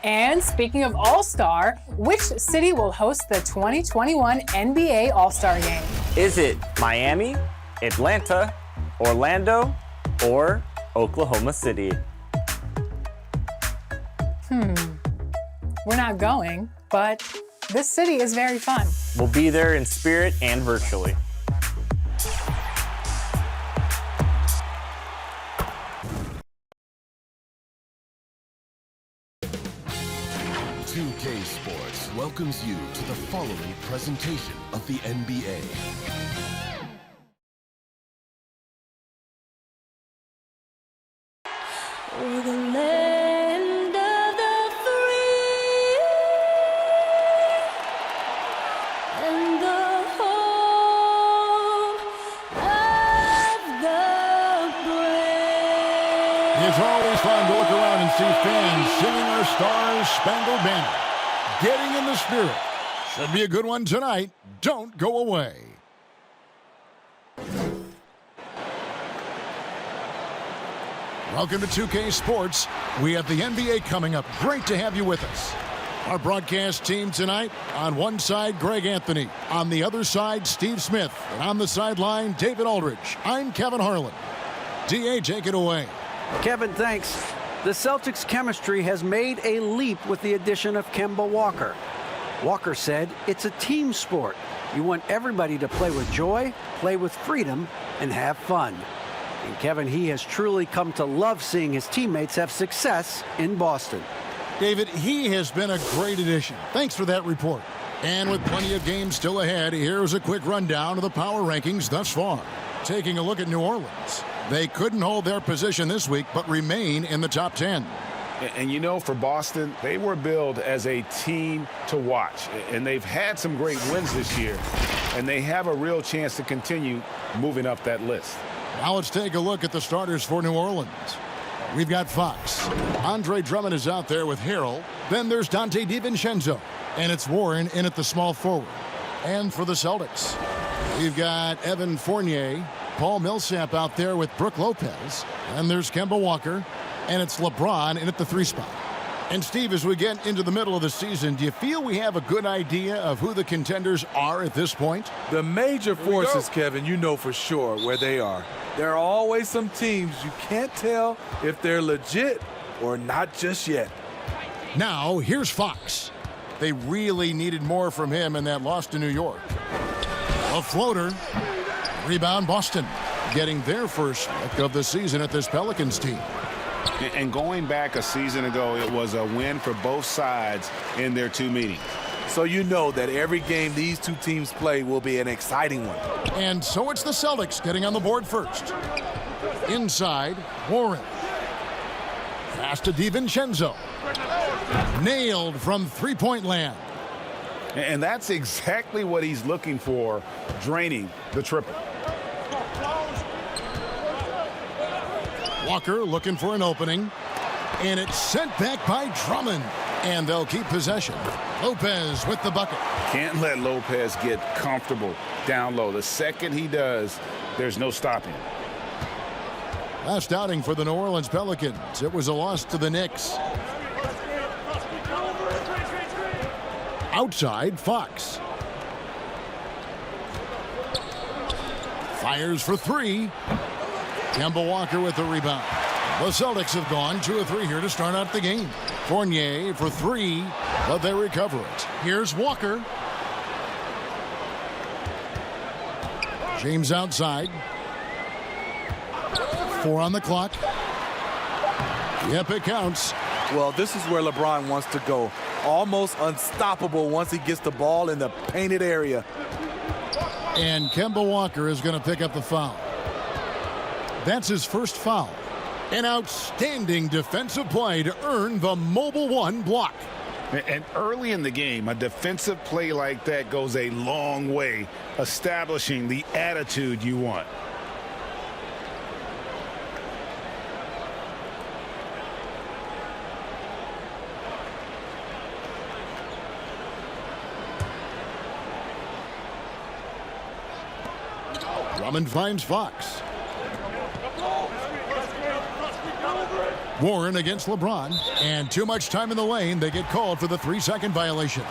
And speaking of All-Star, which city will host the 2021 NBA All-Star Game? Is it Miami, Atlanta, Orlando, or Oklahoma City? We're not going, but this city is very fun. We'll be there in spirit and virtually. UK Sports welcomes you to the following presentation of the NBA. We're the land of the free and the home of the brave. It's always fun to look around and see fans singing our Stars Spangled Banner. Getting in the spirit. Should be a good one tonight. Don't go away. Welcome to 2K Sports. We have the NBA coming up. Great to have you with us. Our broadcast team tonight, on one side, Greg Anthony. On the other side, Steve Smith. And on the sideline, David Aldridge. I'm Kevin Harlan. DA, take it away. Kevin, thanks. The Celtics' chemistry has made a leap with the addition of Kemba Walker. Walker said, "It's a team sport. You want everybody to play with joy, play with freedom, and have fun." And Kevin, he has truly come to love seeing his teammates have success in Boston. David, he has been a great addition. Thanks for that report. And with plenty of games still ahead, here's a quick rundown of the power rankings thus far. Taking a look at New Orleans. They couldn't hold their position this week, but remain in the top 10. And you know, for Boston, they were billed as a team to watch. And they've had some great wins this year. And they have a real chance to continue moving up that list. Now let's take a look at the starters for New Orleans. We've got Fox. Andre Drummond is out there with Harrell. Then there's Dante DiVincenzo. And it's Warren in at the small forward. And for the Celtics, we've got Evan Fournier, Paul Millsap out there with Brook Lopez. And there's Kemba Walker. And it's LeBron in at the 3 spot. And Steve, as we get into the middle of the season, do you feel we have a good idea of who the contenders are at this point? The major forces, Kevin, you know for sure where they are. There are always some teams you can't tell if they're legit or not just yet. Now, here's Fox. They really needed more from him in that loss to New York. A floater. Rebound Boston. Getting their first look of the season at this Pelicans team. And going back a season ago, it was a win for both sides in their 2 meetings. So you know that every game these two teams play will be an exciting one. And so it's the Celtics getting on the board first. Inside, Warren. Pass to DiVincenzo. Nailed from three-point land. And that's exactly what he's looking for, draining the triple. Walker looking for an opening. And it's sent back by Drummond. And they'll keep possession. Lopez with the bucket. Can't let Lopez get comfortable down low. The second he does, there's no stopping. Last outing for the New Orleans Pelicans. It was a loss to the Knicks. Outside, Fox. Fires for 3. Kemba Walker with the rebound. The Celtics have gone 2 of 3 here to start out the game. Fournier for 3, but they recover it. Here's Walker. James outside. 4 on the clock. Yep, it counts. Well, this is where LeBron wants to go. Almost unstoppable once he gets the ball in the painted area. And Kemba Walker is going to pick up the foul. That's his first foul. An outstanding defensive play to earn the Mobile One block. And early in the game, a defensive play like that goes a long way, establishing the attitude you want. Drummond finds Fox. Warren against LeBron. And too much time in the lane. They get called for the 3-second violation.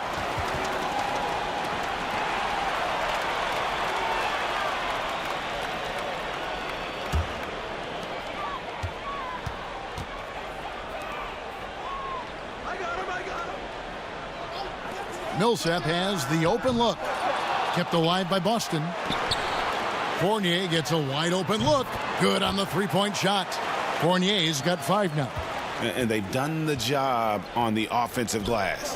Millsap has the open look. Kept alive by Boston. Fournier gets a wide open look. Good on the three-point shot. Fournier's got 5 now. And they've done the job on the offensive glass.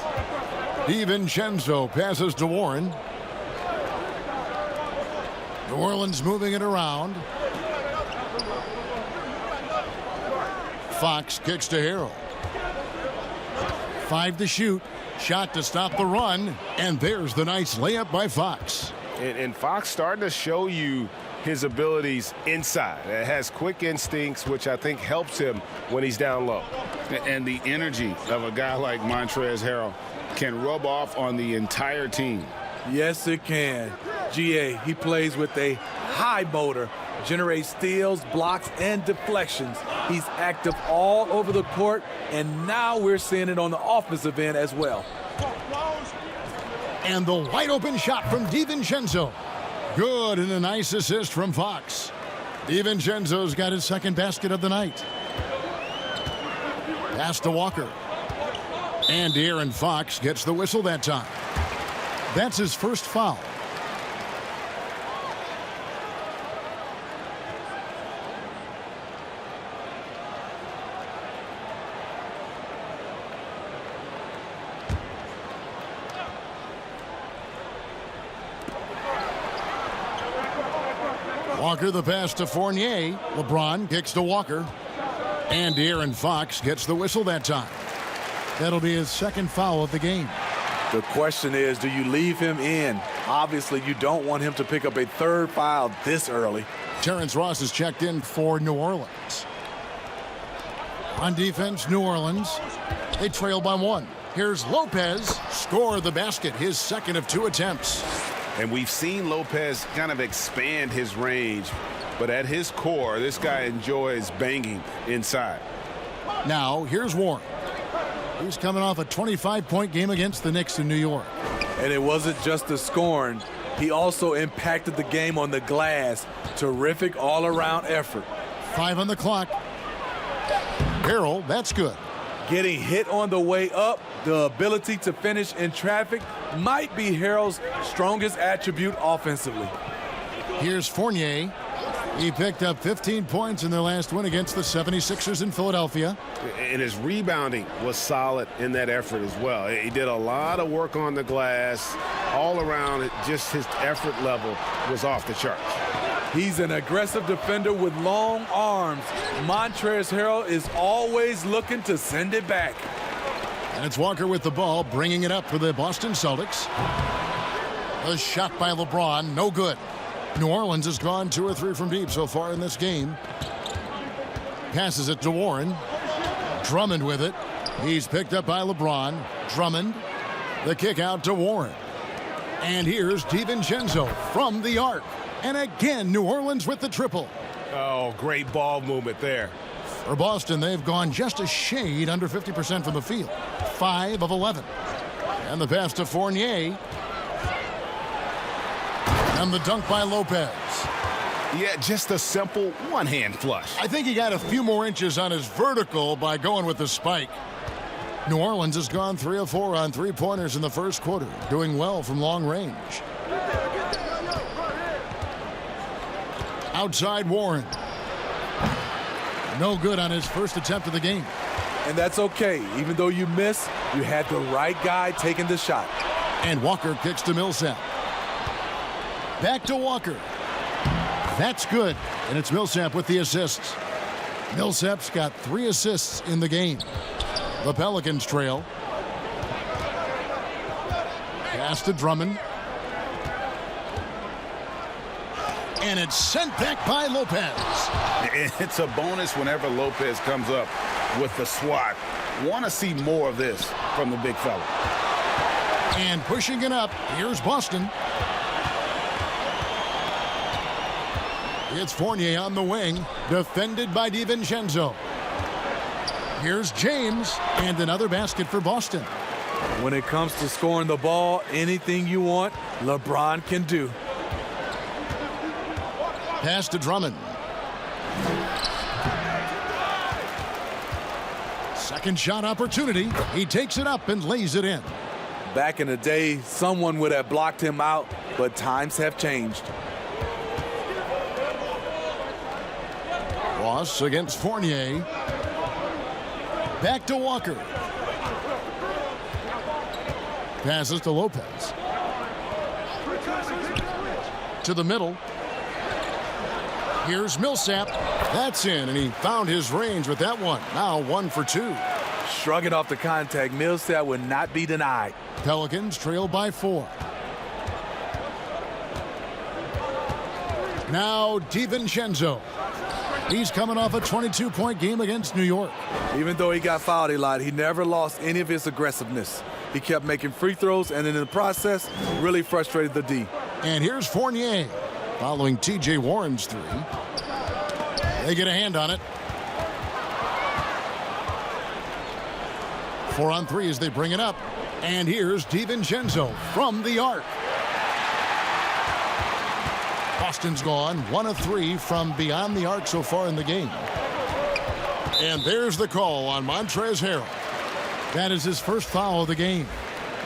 DiVincenzo passes to Warren. New Orleans moving it around. Fox kicks to Harrell. 5 to shoot. Shot to stop the run. And there's the nice layup by Fox. And Fox starting to show you his abilities inside. It has quick instincts, which I think helps him when he's down low. And the energy of a guy like Montrezl Harrell can rub off on the entire team. Yes, it can. GA, he plays with a high motor, generates steals, blocks, and deflections. He's active all over the court, and now we're seeing it on the offensive end as well. And the wide open shot from DiVincenzo. Good, and a nice assist from Fox. DiVincenzo's got his second basket of the night. Pass to Walker. And De'Aaron Fox gets the whistle that time. That's his first foul. Walker the pass to Fournier. LeBron kicks to Walker. And De'Aaron Fox gets the whistle that time. That'll be his second foul of the game. The question is, do you leave him in? Obviously, you don't want him to pick up a third foul this early. Terrence Ross is checked in for New Orleans. On defense, New Orleans. They trail by 1. Here's Lopez. Score the basket, his second of 2 attempts. And we've seen Lopez kind of expand his range. But at his core, this guy enjoys banging inside. Now, here's Warren. He's coming off a 25-point game against the Knicks in New York. And it wasn't just the scoring. He also impacted the game on the glass. Terrific all-around effort. 5 on the clock. Harrell, that's good. Getting hit on the way up, the ability to finish in traffic might be Harrell's strongest attribute offensively. Here's Fournier. He picked up 15 points in their last win against the 76ers in Philadelphia. And his rebounding was solid in that effort as well. He did a lot of work on the glass. All around, just his effort level was off the charts. He's an aggressive defender with long arms. Montrezl Harrell is always looking to send it back. And it's Walker with the ball, bringing it up for the Boston Celtics. A shot by LeBron, no good. New Orleans has gone 2 or 3 from deep so far in this game. Passes it to Warren. Drummond with it. He's picked up by LeBron. Drummond. The kick out to Warren. And here's DiVincenzo from the arc. And again, New Orleans with the triple. Oh, great ball movement there. For Boston, they've gone just a shade under 50% from the field. 5 of 11. And the pass to Fournier. And the dunk by Lopez. Yeah, just a simple one-hand flush. I think he got a few more inches on his vertical by going with the spike. New Orleans has gone 3 of 4 on 3-pointers in the first quarter, doing well from long range. Outside Warren. No good on his first attempt of the game. And that's okay. Even though you miss, you had the right guy taking the shot. And Walker kicks to Millsap. Back to Walker. That's good. And it's Millsap with the assists. Millsap's got 3 assists in the game. The Pelicans trail. Pass to Drummond. And it's sent back by Lopez. It's a bonus whenever Lopez comes up with the swat. Want to see more of this from the big fella. And pushing it up, here's Boston. It's Fournier on the wing, defended by DiVincenzo. Here's James, and another basket for Boston. When it comes to scoring the ball, anything you want, LeBron can do. Pass to Drummond. Second shot opportunity. He takes it up and lays it in. Back in the day, someone would have blocked him out, but times have changed. Ross against Fournier. Back to Walker. Passes to Lopez. To the middle. Here's Millsap. That's in, and he found his range with that one. Now 1 for 2. Shrugging off the contact, Millsap would not be denied. Pelicans trail by 4. Now DiVincenzo. He's coming off a 22-point game against New York. Even though he got fouled a lot, he never lost any of his aggressiveness. He kept making free throws, and in the process, really frustrated the D. And here's Fournier following T.J. Warren's 3. They get a hand on it. 4 on 3 as they bring it up. And here's DiVincenzo from the arc. Boston's gone 1 of 3 from beyond the arc so far in the game. And there's the call on Montrezl Harrell. That is his first foul of the game.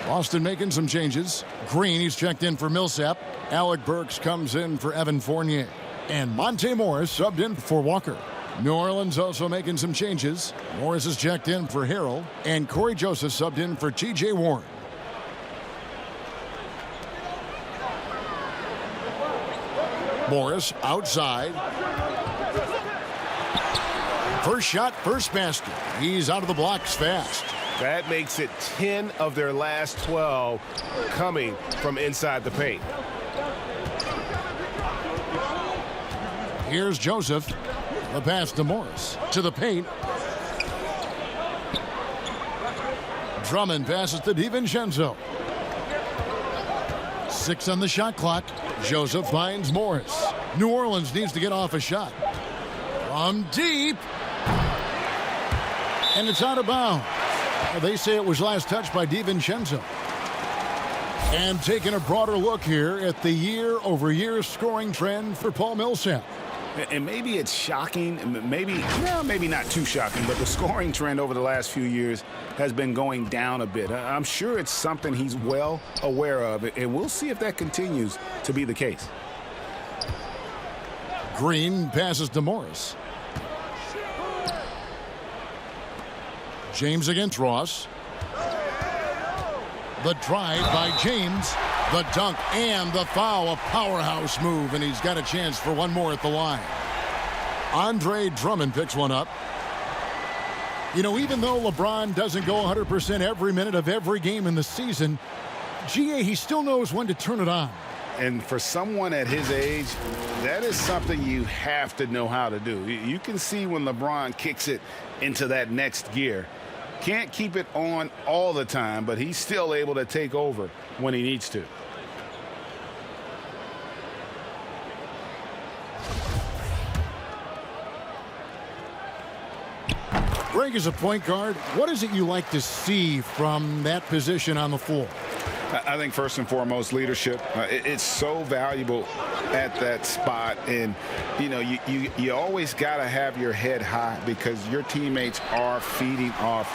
Boston making some changes. Green, he's checked in for Millsap. Alec Burks comes in for Evan Fournier. And Monte Morris subbed in for Walker. New Orleans also making some changes. Morris is checked in for Harrell. And Corey Joseph subbed in for T.J. Warren. Morris outside. First shot, first basket. He's out of the blocks fast. That makes it 10 of their last 12 coming from inside the paint. Here's Joseph. The pass to Morris. To the paint. Drummond passes to DiVincenzo. 6 on the shot clock. Joseph finds Morris. New Orleans needs to get off a shot. From deep. And it's out of bounds. Well, they say it was last touched by DiVincenzo. And taking a broader look here at the year-over-year scoring trend for Paul Millsap. And maybe it's shocking, maybe not too shocking, but the scoring trend over the last few years has been going down a bit. I'm sure it's something he's well aware of, and we'll see if that continues to be the case. Green passes to Morris. James against Ross. The drive by James. The dunk and the foul, a powerhouse move, and he's got a chance for one more at the line. Andre Drummond picks one up. You know, even though LeBron doesn't go 100% every minute of every game in the season, he still knows when to turn it on. And for someone at his age, that is something you have to know how to do. You can see when LeBron kicks it into that next gear. Can't keep it on all the time, but he's still able to take over when he needs to. Greg, as a point guard, what is it you like to see from that position on the floor? I think first and foremost, leadership. It's so valuable at that spot, and you know you always got to have your head high because your teammates are feeding off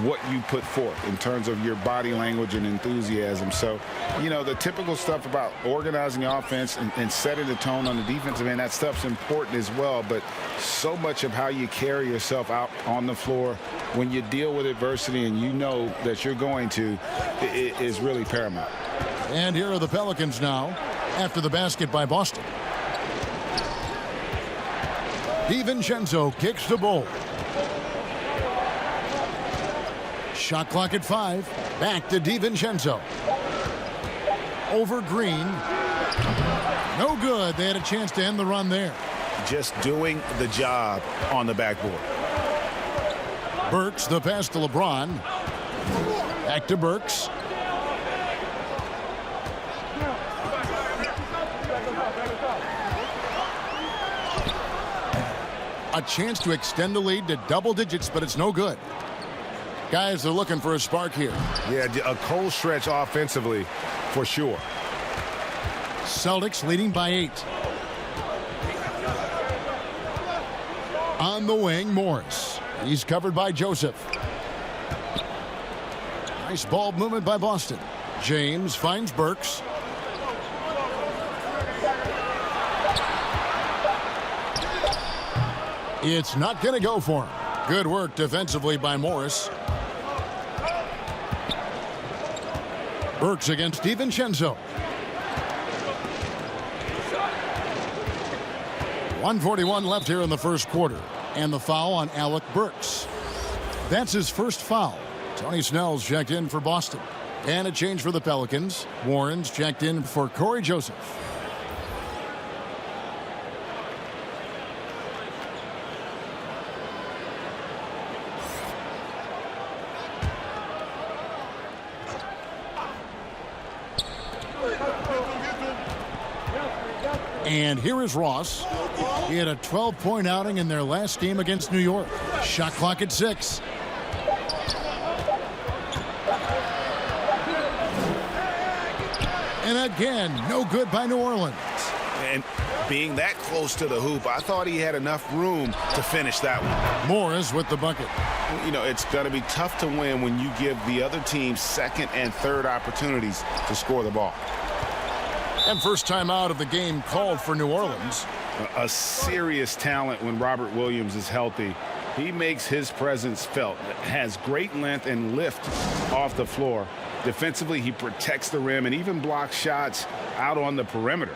what you put forth in terms of your body language and enthusiasm. So, you know, the typical stuff about organizing the offense and setting the tone on the defensive end, that stuff's important as well. But so much of how you carry yourself out on the floor when you deal with adversity and you know that you're going to, it is really paramount. And here are the Pelicans now after the basket by Boston. DiVincenzo kicks the ball. Shot clock at 5. Back to DiVincenzo. Over Green. No good. They had a chance to end the run there. Just doing the job on the backboard. Burks, the pass to LeBron. Back to Burks. A chance to extend the lead to double digits, but it's no good. Guys are looking for a spark here. Yeah, a cold stretch offensively for sure. Celtics leading by 8. On the wing, Morris. He's covered by Joseph. Nice ball movement by Boston. James finds Burks. It's not going to go for him. Good work defensively by Morris. Burks against DiVincenzo. 1:41 left here in the first quarter. And the foul on Alec Burks. That's his first foul. Tony Snell's checked in for Boston. And a change for the Pelicans. Warren's checked in for Corey Joseph. And here is Ross. He had a 12-point outing in their last game against New York. Shot clock at 6. And again, no good by New Orleans. And being that close to the hoop, I thought he had enough room to finish that one. Morris with the bucket. You know, it's going to be tough to win when you give the other team second and third opportunities to score the ball. And first time out of the game called for New Orleans. A serious talent when Robert Williams is healthy. He makes his presence felt. Has great length and lift off the floor. Defensively, he protects the rim and even blocks shots out on the perimeter.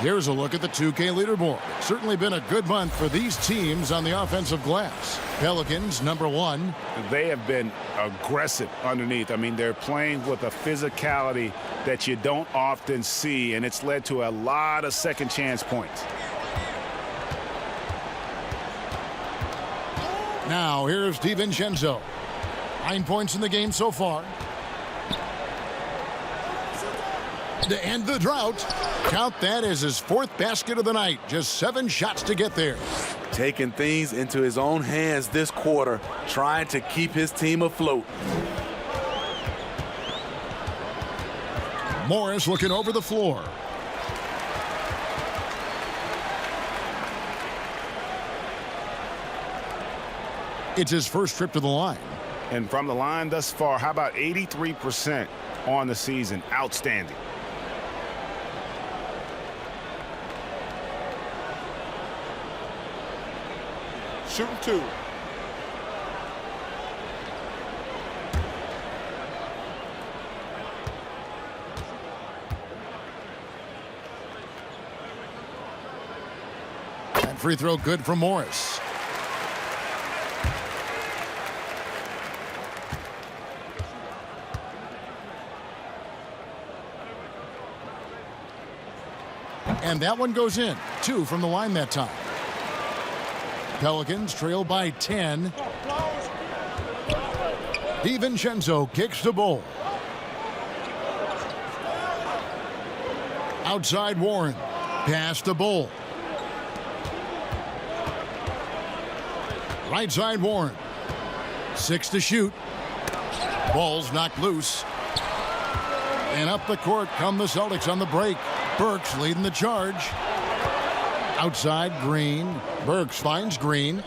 Here's a look at the 2K leaderboard. Certainly been a good month for these teams on the offensive glass. Pelicans, number 1. They have been aggressive underneath. I mean, they're playing with a physicality that you don't often see, and it's led to a lot of second chance points. Now, here's DiVincenzo. 9 points in the game so far. To end the drought. Count that as his 4th basket of the night. Just 7 shots to get there. Taking things into his own hands this quarter, trying to keep his team afloat. Morris looking over the floor. It's his first trip to the line. And from the line thus far, how about 83% on the season? Outstanding. Shooting 2. And free throw good from Morris. And that one goes in. 2 from the line that time. Pelicans trail by 10. DiVincenzo kicks the ball. Outside Warren. Pass the ball. Right side Warren. 6 to shoot. Ball's knocked loose. And up the court come the Celtics on the break. Burks leading the charge. Outside Green. Burks finds Green.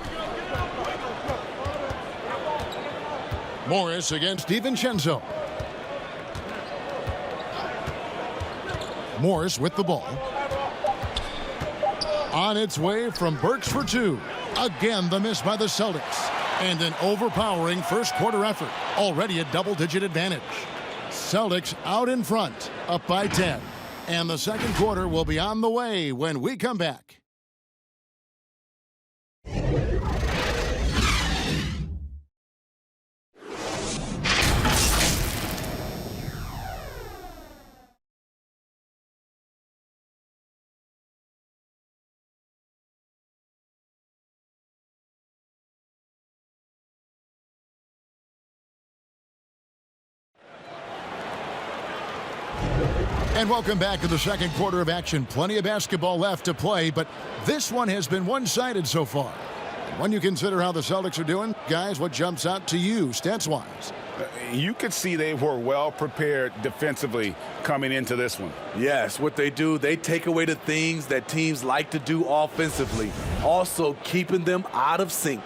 Morris against DiVincenzo. Morris with the ball. On its way from Burks for 2. Again, the miss by the Celtics. And an overpowering first quarter effort. Already a double-digit advantage. Celtics out in front, up by 10. And the second quarter will be on the way when we come back. And welcome back to the second quarter of action. Plenty of basketball left to play, but this one has been one-sided so far. When you consider how the Celtics are doing, guys, what jumps out to you stats-wise? You could see they were well prepared defensively coming into this one. Yes, what they do, they take away the things that teams like to do offensively, also keeping them out of sync.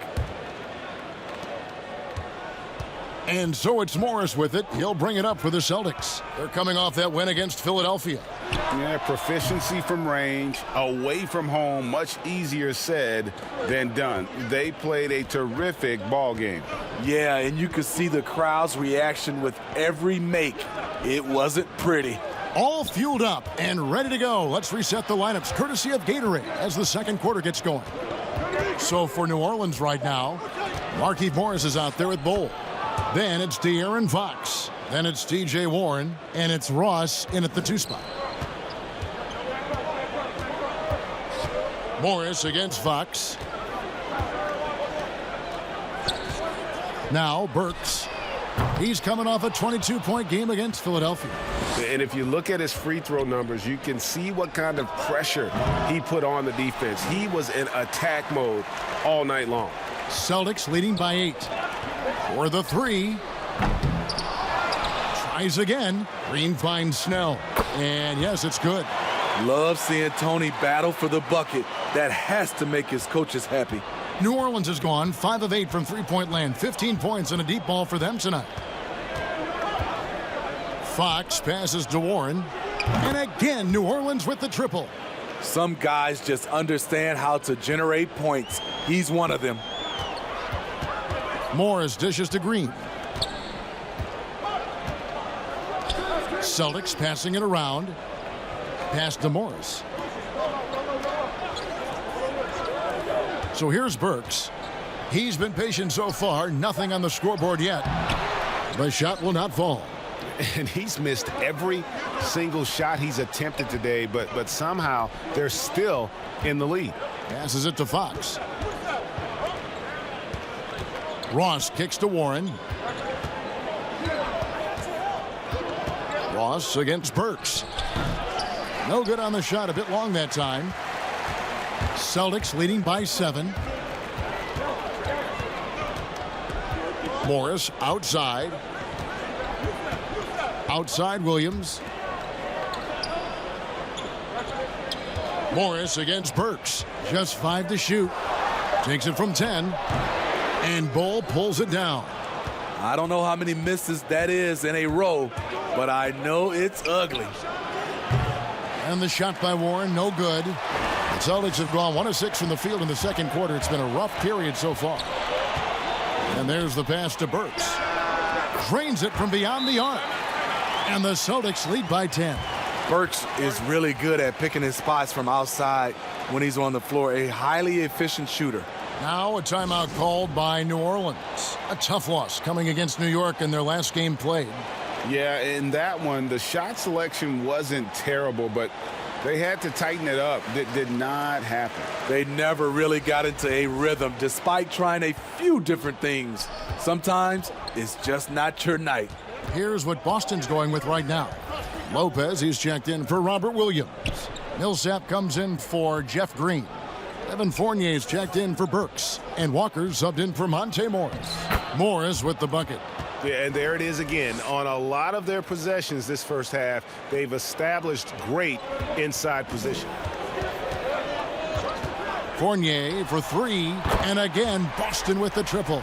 And so it's Morris with it. He'll bring it up for the Celtics. They're coming off that win against Philadelphia. Yeah, proficiency from range, away from home, much easier said than done. They played a terrific ball game. Yeah, and you could see the crowd's reaction with every make. It wasn't pretty. All fueled up and ready to go. Let's reset the lineups courtesy of Gatorade as the second quarter gets going. So for New Orleans right now, Markieff Morris is out there with Bull. Then it's De'Aaron Fox. Then it's T.J. Warren. And it's Ross in at the 2 spot. Morris against Fox. Now Burks. He's coming off a 22-point game against Philadelphia. And if you look at his free throw numbers, you can see what kind of pressure he put on the defense. He was in attack mode all night long. Celtics leading by 8. For the 3. Tries again. Green finds Snell. And yes, it's good. Love seeing Tony battle for the bucket. That has to make his coaches happy. New Orleans has gone 5 of 8 from three-point land. 15 points and a deep ball for them tonight. Fox passes to Warren. And again, New Orleans with the triple. Some guys just understand how to generate points. He's one of them. Morris dishes to Green. Celtics passing it around. Pass to Morris. So here's Burks. He's been patient so far. Nothing on the scoreboard yet. The shot will not fall. And he's missed every single shot he's attempted today, but somehow they're still in the lead. Passes it to Fox. Ross kicks to Warren. Ross against Burks. No good on the shot. A bit long that time. Celtics leading by 7. Morris outside. Outside Williams. Morris against Burks. Just 5 to shoot. Takes it from 10. And Bull pulls it down. I don't know how many misses that is in a row, but I know it's ugly. And the shot by Warren, no good. The Celtics have gone 1 of 6 from the field in the second quarter. It's been a rough period so far. And there's the pass to Burks. Drains it from beyond the arc. And the Celtics lead by 10. Burks is really good at picking his spots from outside when he's on the floor. A highly efficient shooter. Now a timeout called by New Orleans. A tough loss coming against New York in their last game played. Yeah, in that one, the shot selection wasn't terrible, but they had to tighten it up. That did not happen. They never really got into a rhythm despite trying a few different things. Sometimes it's just not your night. Here's what Boston's going with right now. Lopez, he's checked in for Robert Williams. Millsap comes in for Jeff Green. Evan Fournier's checked in for Burks. And Walker's subbed in for Monte Morris. Morris with the bucket. Yeah, and there it is again. On a lot of their possessions this first half, they've established great inside position. Fournier for 3. And again, Boston with the triple.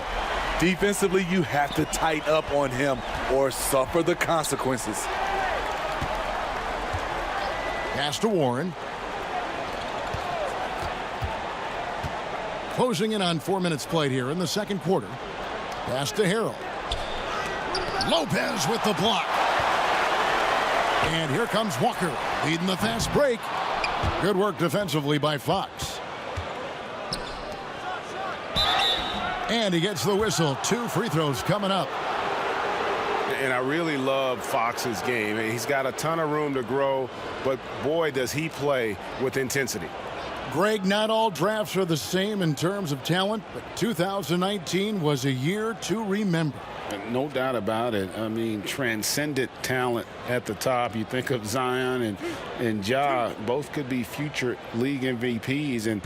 Defensively, you have to tighten up on him or suffer the consequences. Pass to Warren. Closing in on 4 minutes played here in the second quarter. Pass to Harrell. Lopez with the block. And here comes Walker, leading the fast break. Good work defensively by Fox. And he gets the whistle. 2 free throws coming up. And I really love Fox's game. He's got a ton of room to grow, but boy, does he play with intensity. Greg, not all drafts are the same in terms of talent, but 2019 was a year to remember. No doubt about it. I mean, transcendent talent at the top. You think of Zion and Ja, both could be future league MVPs. And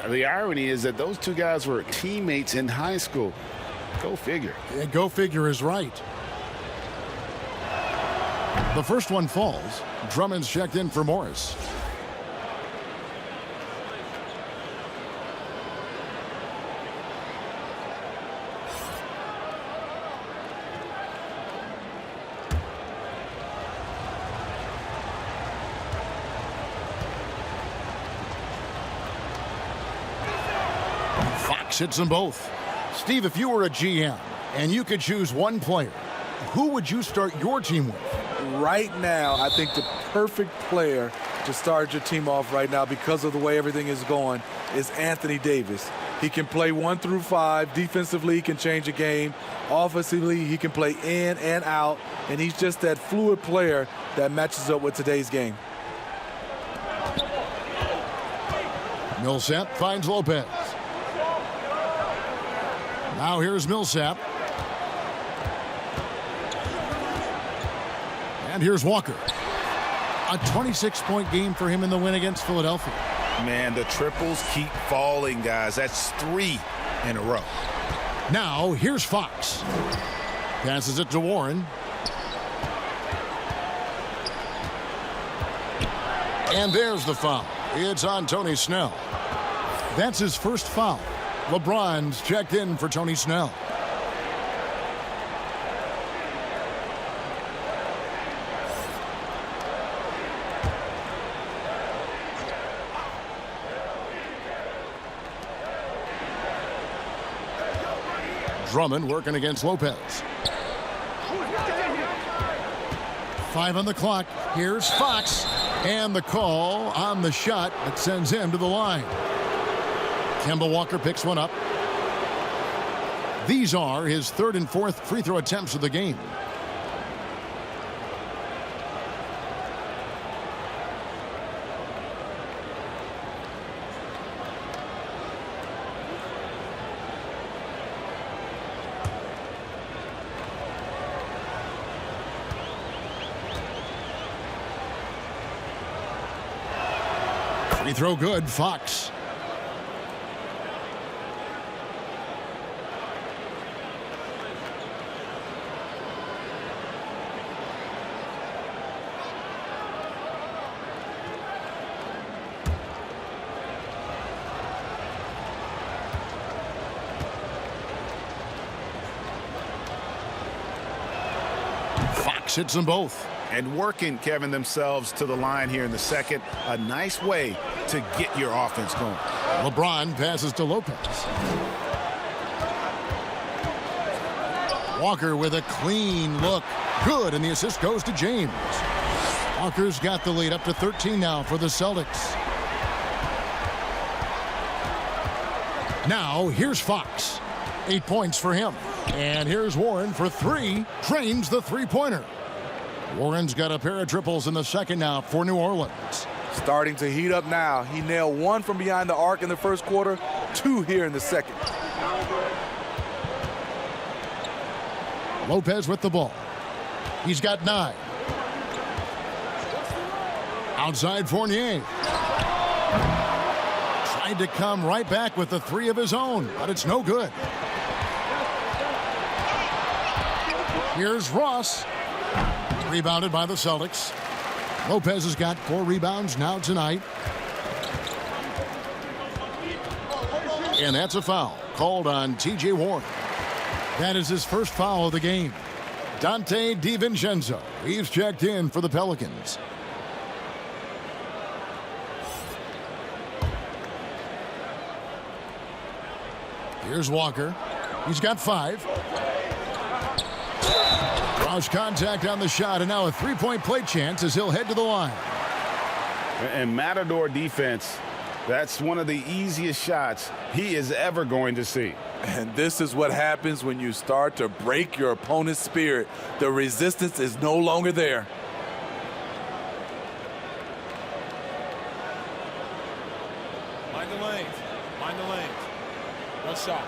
the irony is that those two guys were teammates in high school. Go figure. Yeah, go figure is right. The first one falls. Drummond's checked in for Morris. Fox hits them both. Steve, if you were a GM and you could choose one player, who would you start your team with? Right now, I think the perfect player to start your team off right now, because of the way everything is going, is Anthony Davis. He can play 1 through 5. Defensively, he can change a game. Offensively, he can play in and out. And he's just that fluid player that matches up with today's game. Millsap finds Lopez. Now here's Millsap. And here's Walker. A 26-point game for him in the win against Philadelphia. Man, the triples keep falling, guys. That's 3 in a row. Now here's Fox. Passes it to Warren. And there's the foul. It's on Tony Snell. That's his first foul. LeBron's checked in for Tony Snell. Drummond working against Lopez. 5 on the clock. Here's Fox. And the call on the shot that sends him to the line. Kemba Walker picks one up. These are his 3rd and 4th free throw attempts of the game. Free throw good, Fox. Fox hits them both. And working, Kevin, themselves to the line here in the second. A nice way to get your offense going. LeBron passes to Lopez. Walker with a clean look. Good, and the assist goes to James. Walker's got the lead up to 13 now for the Celtics. Now, here's Fox. 8 points for him. And here's Warren for 3. Drains the three-pointer. Warren's got a pair of triples in the second now for New Orleans. Starting to heat up now. He nailed 1 from behind the arc in the first quarter, 2 here in the second. Lopez with the ball. He's got 9. Outside Fournier. Tried to come right back with the 3 of his own, but it's no good. Here's Ross. Rebounded by the Celtics. Lopez has got 4 rebounds now tonight. And that's a foul called on T.J. Warren. That is his first foul of the game. Dante DiVincenzo. He's checked in for the Pelicans. Here's Walker. He's got 5. Draws contact on the shot, and now a 3-point play chance as he'll head to the line. And Matador defense, that's one of the easiest shots he is ever going to see. And this is what happens when you start to break your opponent's spirit. The resistance is no longer there. No shot.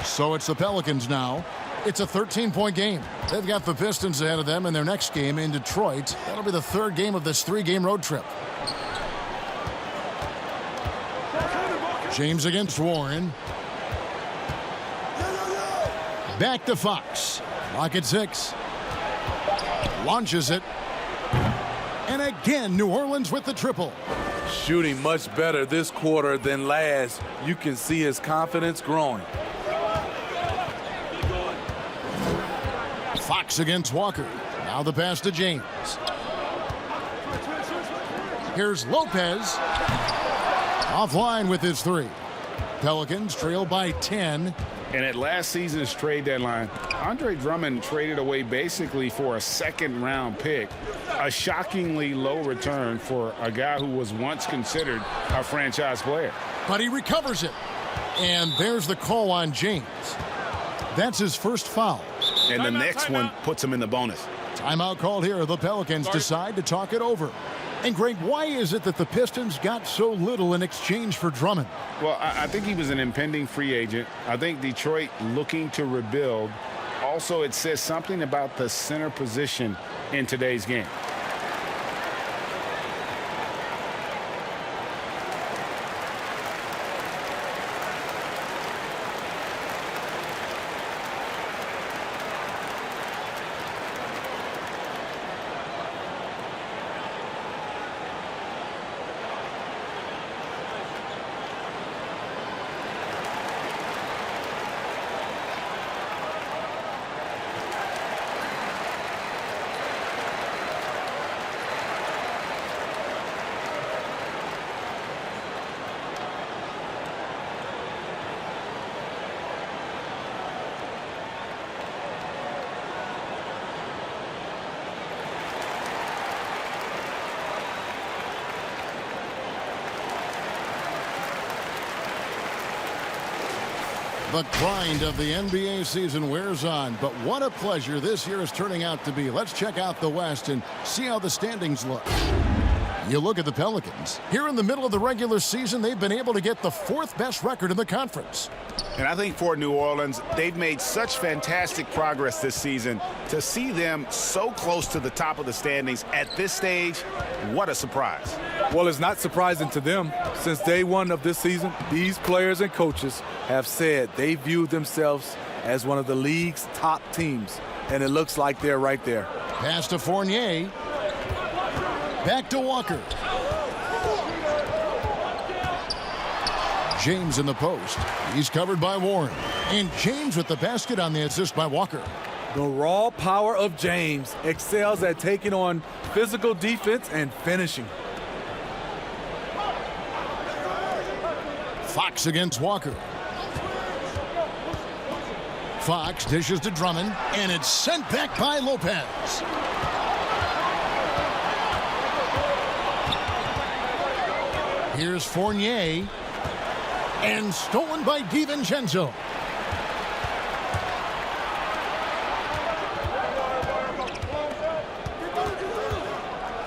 So it's the Pelicans now. It's a 13-point game. They've got the Pistons ahead of them in their next game in Detroit. That'll be the third game of this 3-game road trip. James against Warren. Back to Fox. Lock at 6. Launches it. And again, New Orleans with the triple. Shooting much better this quarter than last. You can see his confidence growing. Fox against Walker. Now the pass to James. Here's Lopez. Offline with his 3. Pelicans trail by 10. And at last season's trade deadline, Andre Drummond traded away basically for a second-round pick, a shockingly low return for a guy who was once considered a franchise player. But he recovers it. And there's the call on James. That's his first foul. And the next one puts him in the bonus. Timeout called here. The Pelicans decide to talk it over. And, Greg, why is it that the Pistons got so little in exchange for Drummond? Well, I think he was an impending free agent. I think Detroit looking to rebuild. Also, it says something about the center position in today's game. The grind of the NBA season wears on, but what a pleasure this year is turning out to be. Let's check out the West and see how the standings look. You look at the Pelicans. Here in the middle of the regular season, they've been able to get the 4th best record in the conference. And I think for New Orleans, they've made such fantastic progress this season. To see them so close to the top of the standings at this stage, what a surprise. Well, it's not surprising to them. Since day one of this season, these players and coaches have said they view themselves as one of the league's top teams, and it looks like they're right there. Pass to Fournier. Back to Walker. James in the post. He's covered by Warren. And James with the basket on the assist by Walker. The raw power of James excels at taking on physical defense and finishing. Fox against Walker. Fox dishes to Drummond, and it's sent back by Lopez. Here's Fournier, and stolen by DiVincenzo.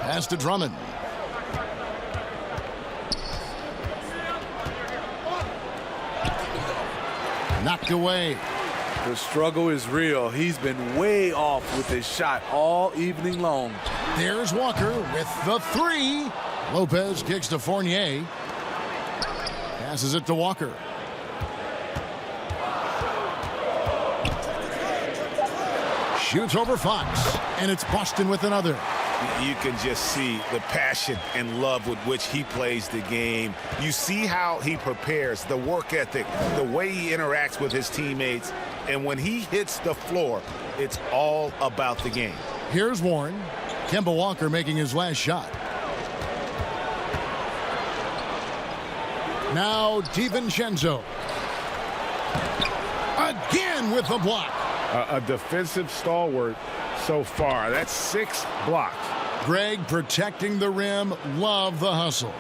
Pass to Drummond. Knocked away. The struggle is real. He's been way off with his shot all evening long. There's Walker with the 3. Lopez kicks to Fournier. Passes it to Walker. Shoots over Fox, and it's Boston with another. You can just see the passion and love with which he plays the game. You see how he prepares, the work ethic, the way he interacts with his teammates. And when he hits the floor, it's all about the game. Here's Warren. Kemba Walker making his last shot. Now DiVincenzo. Again with the block. A defensive stalwart so far. That's 6 blocks. Greg protecting the rim. Love the hustle.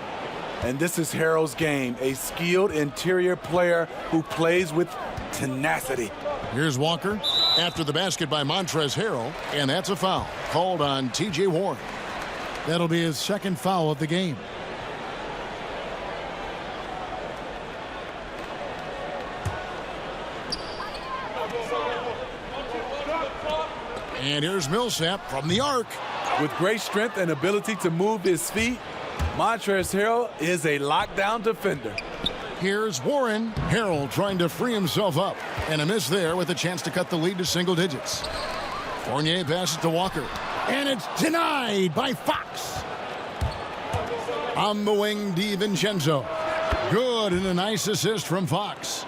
And this is Harrell's game, a skilled interior player who plays with tenacity. Here's Walker, After the basket by Montrezl Harrell, and that's a foul called on T.J. Warren. That'll be his second foul of the game. And here's Millsap from the arc. With great strength and ability to move his feet, Montrezl Harrell is a lockdown defender. Here's Warren. Harrell trying to free himself up. And a miss there with a chance to cut the lead to single digits. Fournier passes to Walker. And it's denied by Fox. On the wing, DiVincenzo. Good, and a nice assist from Fox.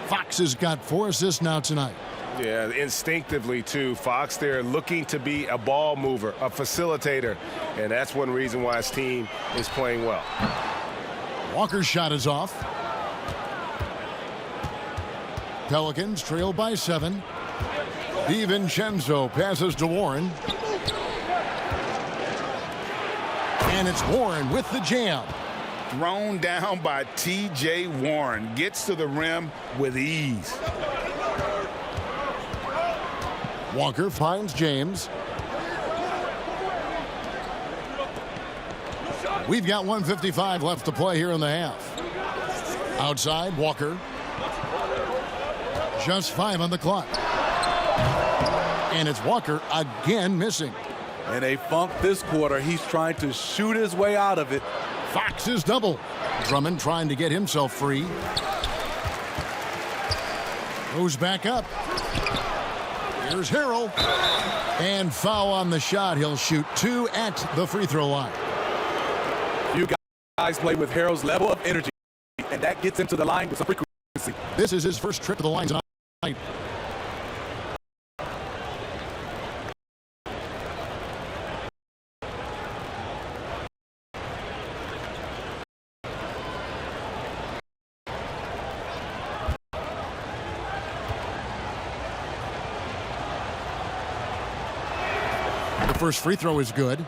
Fox has got 4 assists now tonight. Yeah, instinctively, too. Fox there looking to be a ball mover, a facilitator. And that's one reason why his team is playing well. Walker's shot is off. Pelicans trail by 7. DiVincenzo passes to Warren. And it's Warren with the jam. Thrown down by T.J. Warren. Gets to the rim with ease. Walker finds James. We've got 1:55 left to play here in the half. Outside, Walker. Just 5 on the clock. And it's Walker again missing. In a funk this quarter, he's trying to shoot his way out of it. Fox is double. Drummond trying to get himself free. Goes back up. Here's Harrell. And foul on the shot. He'll shoot 2 at the free throw line. You guys play with Harrell's level of energy, and that gets him to the line with some frequency. This is his first trip to the line tonight. The first free throw is good.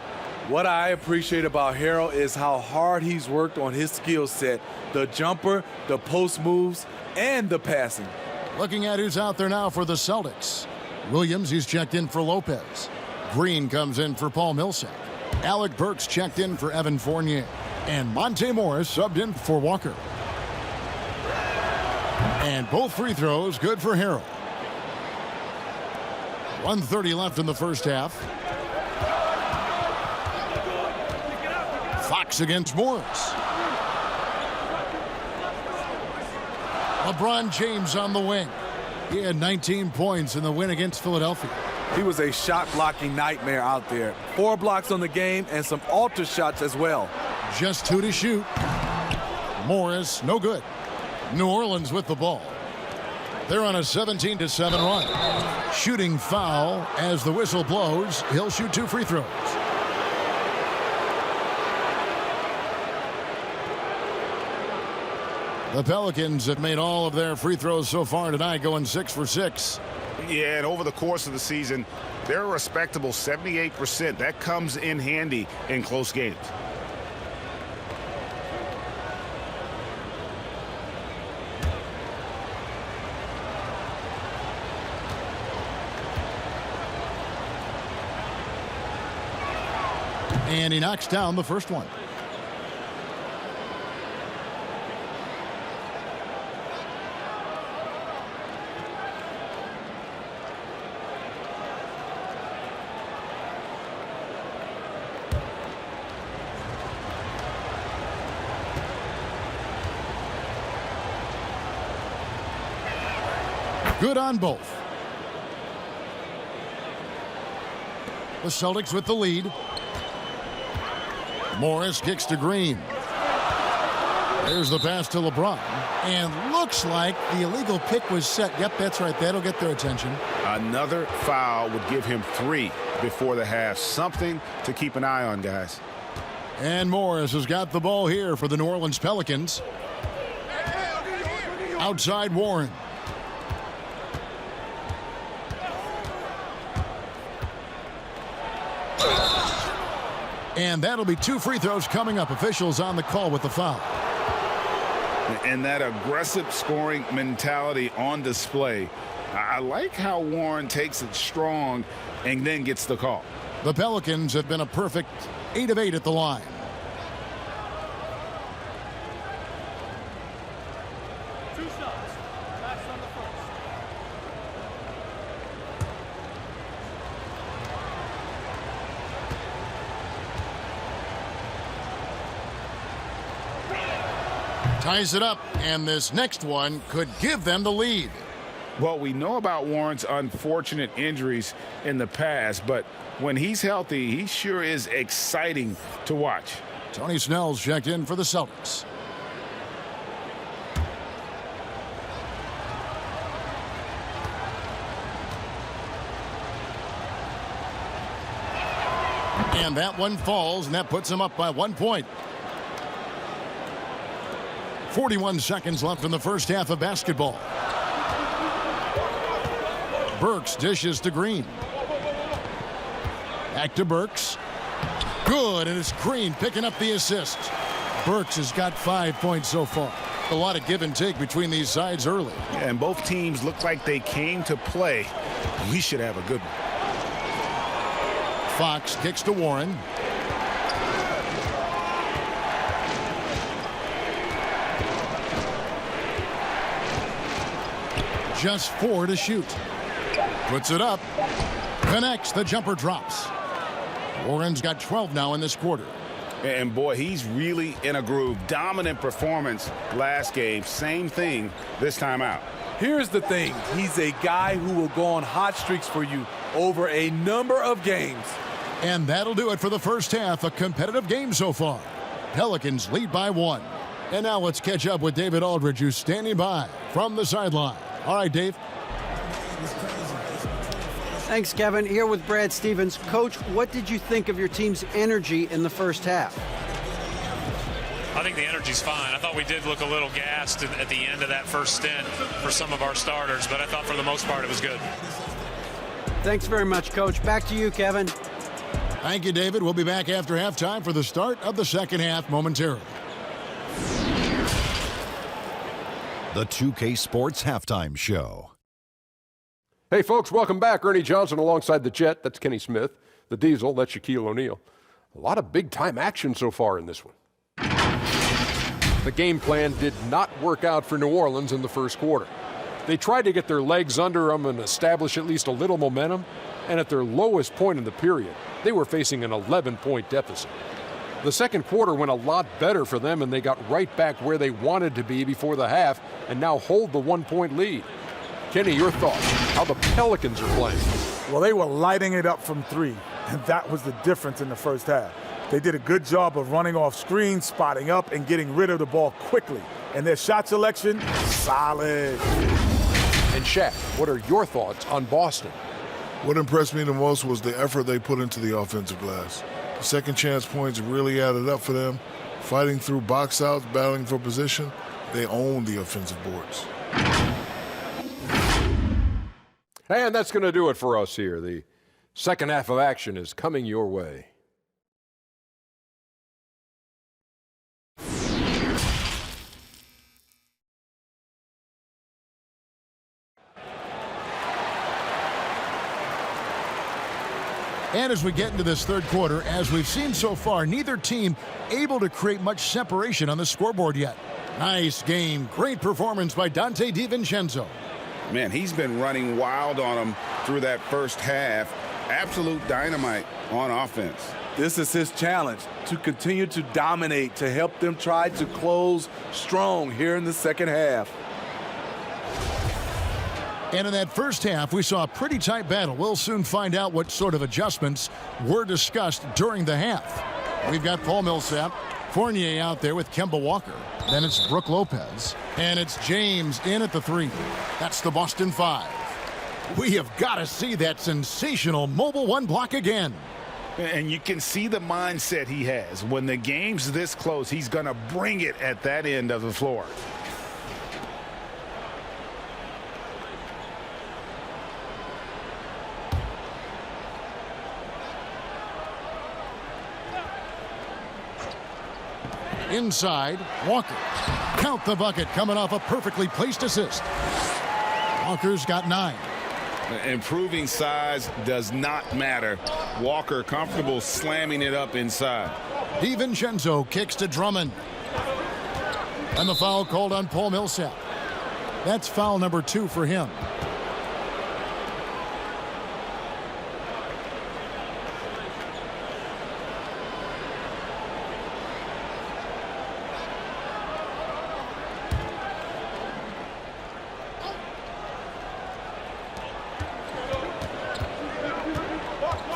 What I appreciate about Harrell is how hard he's worked on his skill set. The jumper, the post moves, and the passing. Looking at who's out there now for the Celtics. Williams, he's checked in for Lopez. Green comes in for Paul Millsap. Alec Burks checked in for Evan Fournier. And Monte Morris subbed in for Walker. And both free throws good for Harrell. 1:30 left in the first half. Fox against Morris. LeBron James on the wing. He had 19 points in the win against Philadelphia. He was a shot blocking nightmare out there. 4 blocks on the game and some alter shots as well. Just 2 to shoot. Morris, no good. New Orleans with the ball. They're on a 17-7 run. Shooting foul as the whistle blows. He'll shoot 2 free throws. The Pelicans have made all of their free throws so far tonight, going 6 for 6. Yeah, and over the course of the season, they're a respectable 78%. That comes in handy in close games. And he knocks down the first one. Good on both. The Celtics with the lead. Morris kicks to Green. There's the pass to LeBron. And looks like the illegal pick was set. Yep, that's right. That'll get their attention. Another foul would give him 3 before the half. Something to keep an eye on, guys. And Morris has got the ball here for the New Orleans Pelicans. Outside Warren. And that'll be 2 free throws coming up. Officials on the call with the foul. And that aggressive scoring mentality on display. I like how Warren takes it strong and then gets the call. The Pelicans have been a perfect 8 of 8 at the line. Ties it up, and this next one could give them the lead. Well, we know about Warren's unfortunate injuries in the past, but when he's healthy, he sure is exciting to watch. Tony Snell's checked in for the Celtics. And that one falls, and that puts him up by 1 point. 41 seconds left in the first half of basketball. Burks dishes to Green. Back to Burks. Good, and it's Green picking up the assist. Burks has got 5 points so far. A lot of give and take between these sides early. And both teams look like they came to play. We should have a good one. Fox kicks to Warren. Just 4 to shoot. Puts it up. Connects. The jumper drops. Warren's got 12 now in this quarter. And boy, he's really in a groove. Dominant performance last game. Same thing this time out. Here's the thing. He's a guy who will go on hot streaks for you over a number of games. And that'll do it for the first half. A competitive game so far. Pelicans lead by 1. And now let's catch up with David Aldridge, who's standing by from the sideline. All right, Dave. Thanks, Kevin. Here with Brad Stevens. Coach, what did you think of your team's energy in the first half? I think the energy's fine. I thought we did look a little gassed at the end of that first stint for some of our starters, but I thought for the most part it was good. Thanks very much, Coach. Back to you, Kevin. Thank you, David. We'll be back after halftime for the start of the second half momentarily. The 2K Sports Halftime Show. Hey, folks, welcome back. Ernie Johnson alongside the Jet. That's Kenny Smith. The Diesel, that's Shaquille O'Neal. A lot of big-time action so far in this one. The game plan did not work out for New Orleans in the first quarter. They tried to get their legs under them and establish at least a little momentum, and at their lowest point in the period, they were facing an 11-point deficit. The second quarter went a lot better for them, and they got right back where they wanted to be before the half and now hold the 1-point lead. Kenny, your thoughts, how the Pelicans are playing? Well, they were lighting it up from 3, and that was the difference in the first half. They did a good job of running off screens, spotting up, and getting rid of the ball quickly. And their shot selection, solid. And Shaq, what are your thoughts on Boston? What impressed me the most was the effort they put into the offensive glass. The second chance points really added up for them. Fighting through box outs, battling for position, they own the offensive boards. And that's going to do it for us here. The second half of action is coming your way. And as we get into this third quarter, as we've seen so far, neither team able to create much separation on the scoreboard yet. Nice game. Great performance by Donte DiVincenzo. Man, he's been running wild on them through that first half. Absolute dynamite on offense. This is his challenge, to continue to dominate, to help them try to close strong here in the second half. And in that first half, we saw a pretty tight battle. We'll soon find out what sort of adjustments were discussed during the half. We've got Paul Millsap, Fournier out there with Kemba Walker. Then it's Brook Lopez. And it's James in at the 3. That's the Boston 5. We have got to see that sensational mobile 1 block again. And you can see the mindset he has. When the game's this close, he's going to bring it at that end of the floor. Inside, Walker. Count the bucket, coming off a perfectly placed assist. Walker's got 9. Improving size does not matter. Walker comfortable slamming it up inside. DiVincenzo kicks to Drummond. And the foul called on Paul Millsap. That's foul number 2 for him.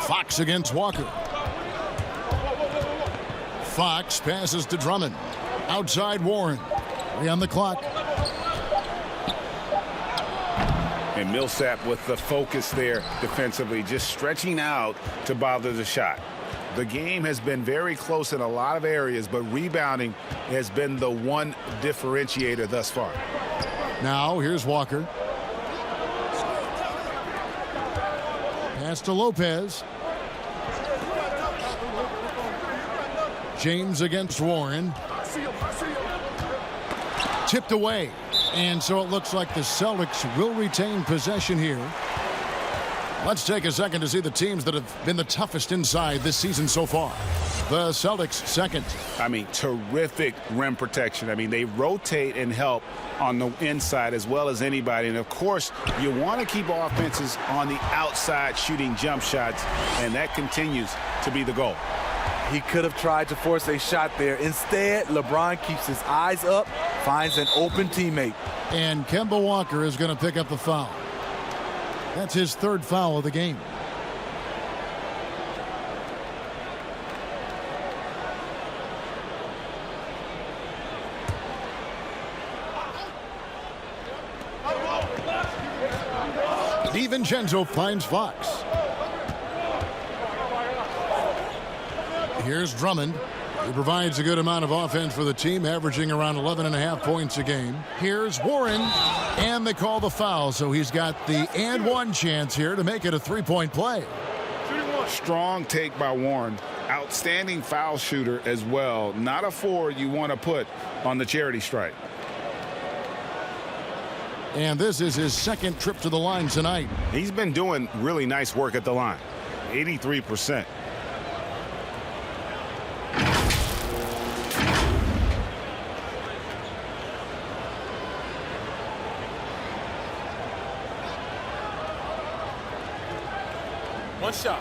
Fox against Walker. Fox passes to Drummond. Outside Warren. 3 on the clock. And Millsap with the focus there defensively, just stretching out to bother the shot. The game has been very close in a lot of areas, but rebounding has been the one differentiator thus far. Now here's Walker. Pass to Lopez. James against Warren. Tipped away. And so it looks like the Celtics will retain possession here. Let's take a second to see the teams that have been the toughest inside this season so far. The Celtics second. I mean, terrific rim protection. I mean, they rotate and help on the inside as well as anybody. And, of course, you want to keep offenses on the outside shooting jump shots, and that continues to be the goal. He could have tried to force a shot there. Instead, LeBron keeps his eyes up, finds an open teammate. And Kemba Walker is going to pick up the foul. That's his 3rd foul of the game. DiVincenzo finds Fox. Here's Drummond. He provides a good amount of offense for the team, averaging around 11.5 points a game. Here's Warren, and they call the foul, so he's got the and one chance here to make it a 3-point play. Strong take by Warren. Outstanding foul shooter as well. Not a forward you want to put on the charity stripe. And this is his 2nd trip to the line tonight. He's been doing really nice work at the line. 83%. One shot.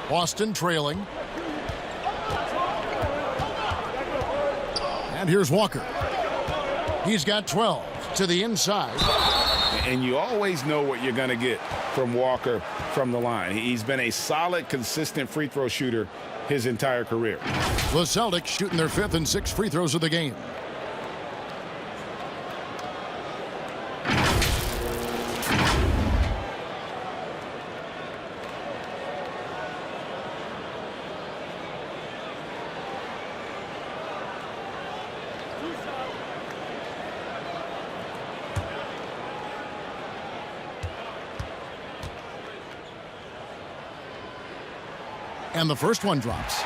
Boston trailing. And here's Walker. He's got 12 to the inside. And you always know what you're going to get from Walker from the line. He's been a solid, consistent free throw shooter his entire career. The Celtics shooting their 5th and 6th free throws of the game. And the first one drops.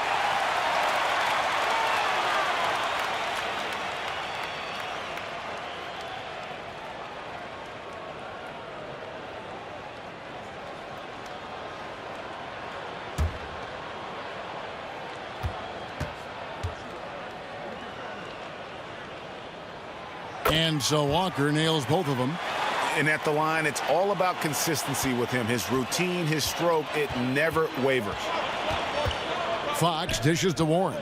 And so Walker nails both of them. And at the line, it's all about consistency with him. His routine, his stroke, it never wavers. Fox dishes to Warren.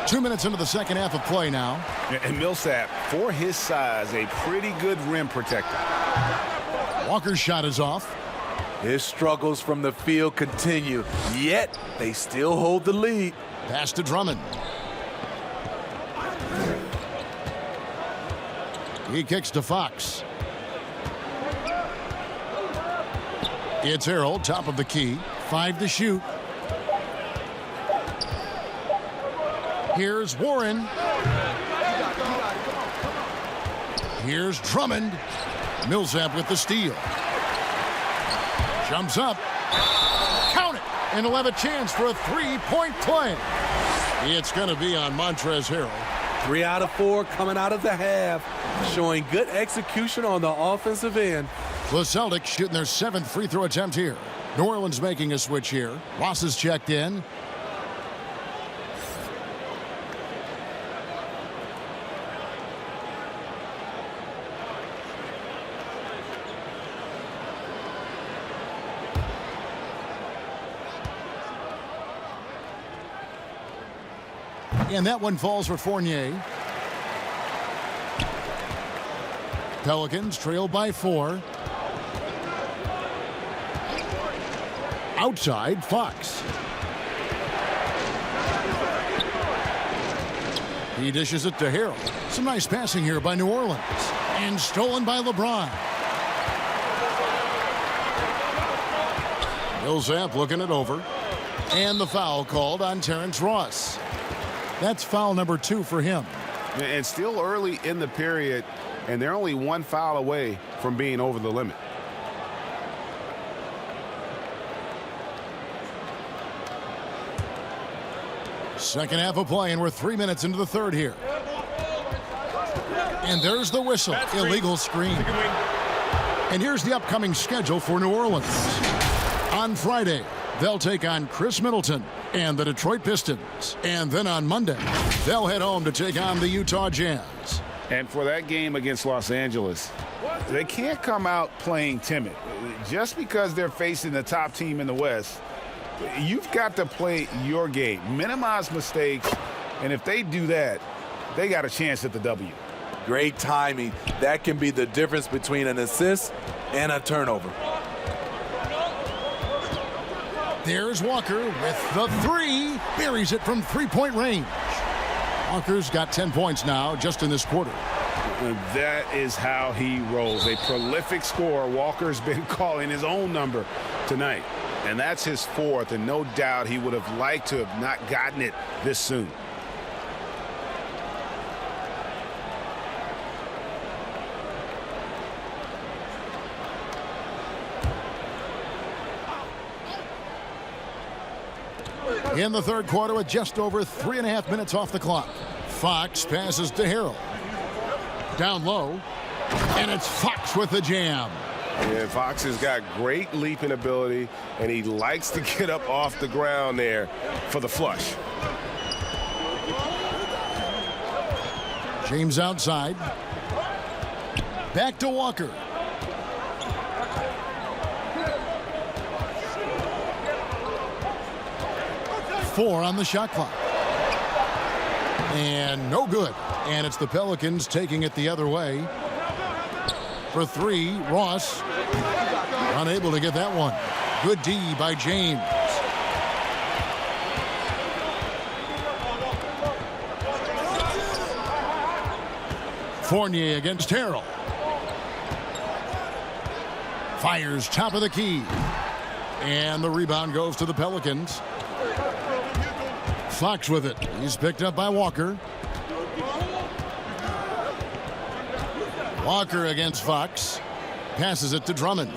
2 minutes into the 2nd half of play now. And Millsap, for his size, a pretty good rim protector. Walker's shot is off. His struggles from the field continue, yet they still hold the lead. Pass to Drummond. He kicks to Fox. It's Harold, top of the key. 5 to shoot. Here's Warren. Here's Drummond. Millsap with the steal. Jumps up. Count it. And he'll have a chance for a three-point play. It's going to be on Montrezl Harrell. 3 out of 4 coming out of the half, showing good execution on the offensive end. The Celtics shooting their 7th free throw attempt here. New Orleans making a switch here. Ross is checked in. And that one falls for Fournier. Pelicans trail by 4. Outside, Fox. He dishes it to Harrell. Some nice passing here by New Orleans. And stolen by LeBron. Millsap looking it over. And the foul called on Terrence Ross. That's foul number 2 for him. And still early in the period, and they're only 1 foul away from being over the limit. Second half of play, and we're 3 minutes into the third here. And there's the whistle. Illegal screen. And here's the upcoming schedule for New Orleans. On Friday, they'll take on Chris Middleton and the Detroit Pistons. And then on Monday, they'll head home to take on the Utah Jazz. And for that game against Los Angeles, they can't come out playing timid. Just because they're facing the top team in the West, you've got to play your game, minimize mistakes, and if they do that, they got a chance at the W. Great timing. That can be the difference between an assist and a turnover. There's Walker with the 3. Buries it from three-point range. Walker's got 10 points now just in this quarter. That is how he rolls. A prolific scorer. Walker's been calling his own number tonight. And that's his 4th, and no doubt he would have liked to have not gotten it this soon. In the third quarter with just over 3.5 minutes off the clock. Fox passes to Harrell. Down low. And it's Fox with the jam. Yeah, Fox has got great leaping ability, and he likes to get up off the ground there for the flush. James outside. Back to Walker. Four on the shot clock. And no good. And it's the Pelicans taking it the other way. For 3, Ross. Unable to get that one. Good D by James. Fournier against Harrell. Fires top of the key. And the rebound goes to the Pelicans. Fox with it. He's picked up by Walker. Walker against Fox. Passes it to Drummond.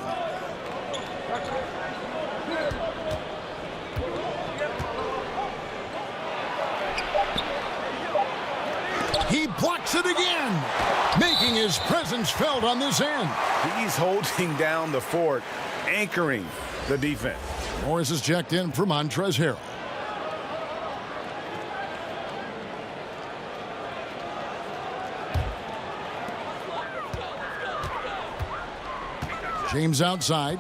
He blocks it again, making his presence felt on this end. He's holding down the fort, anchoring the defense. Morris is checked in for Montrezl Harrell. James outside.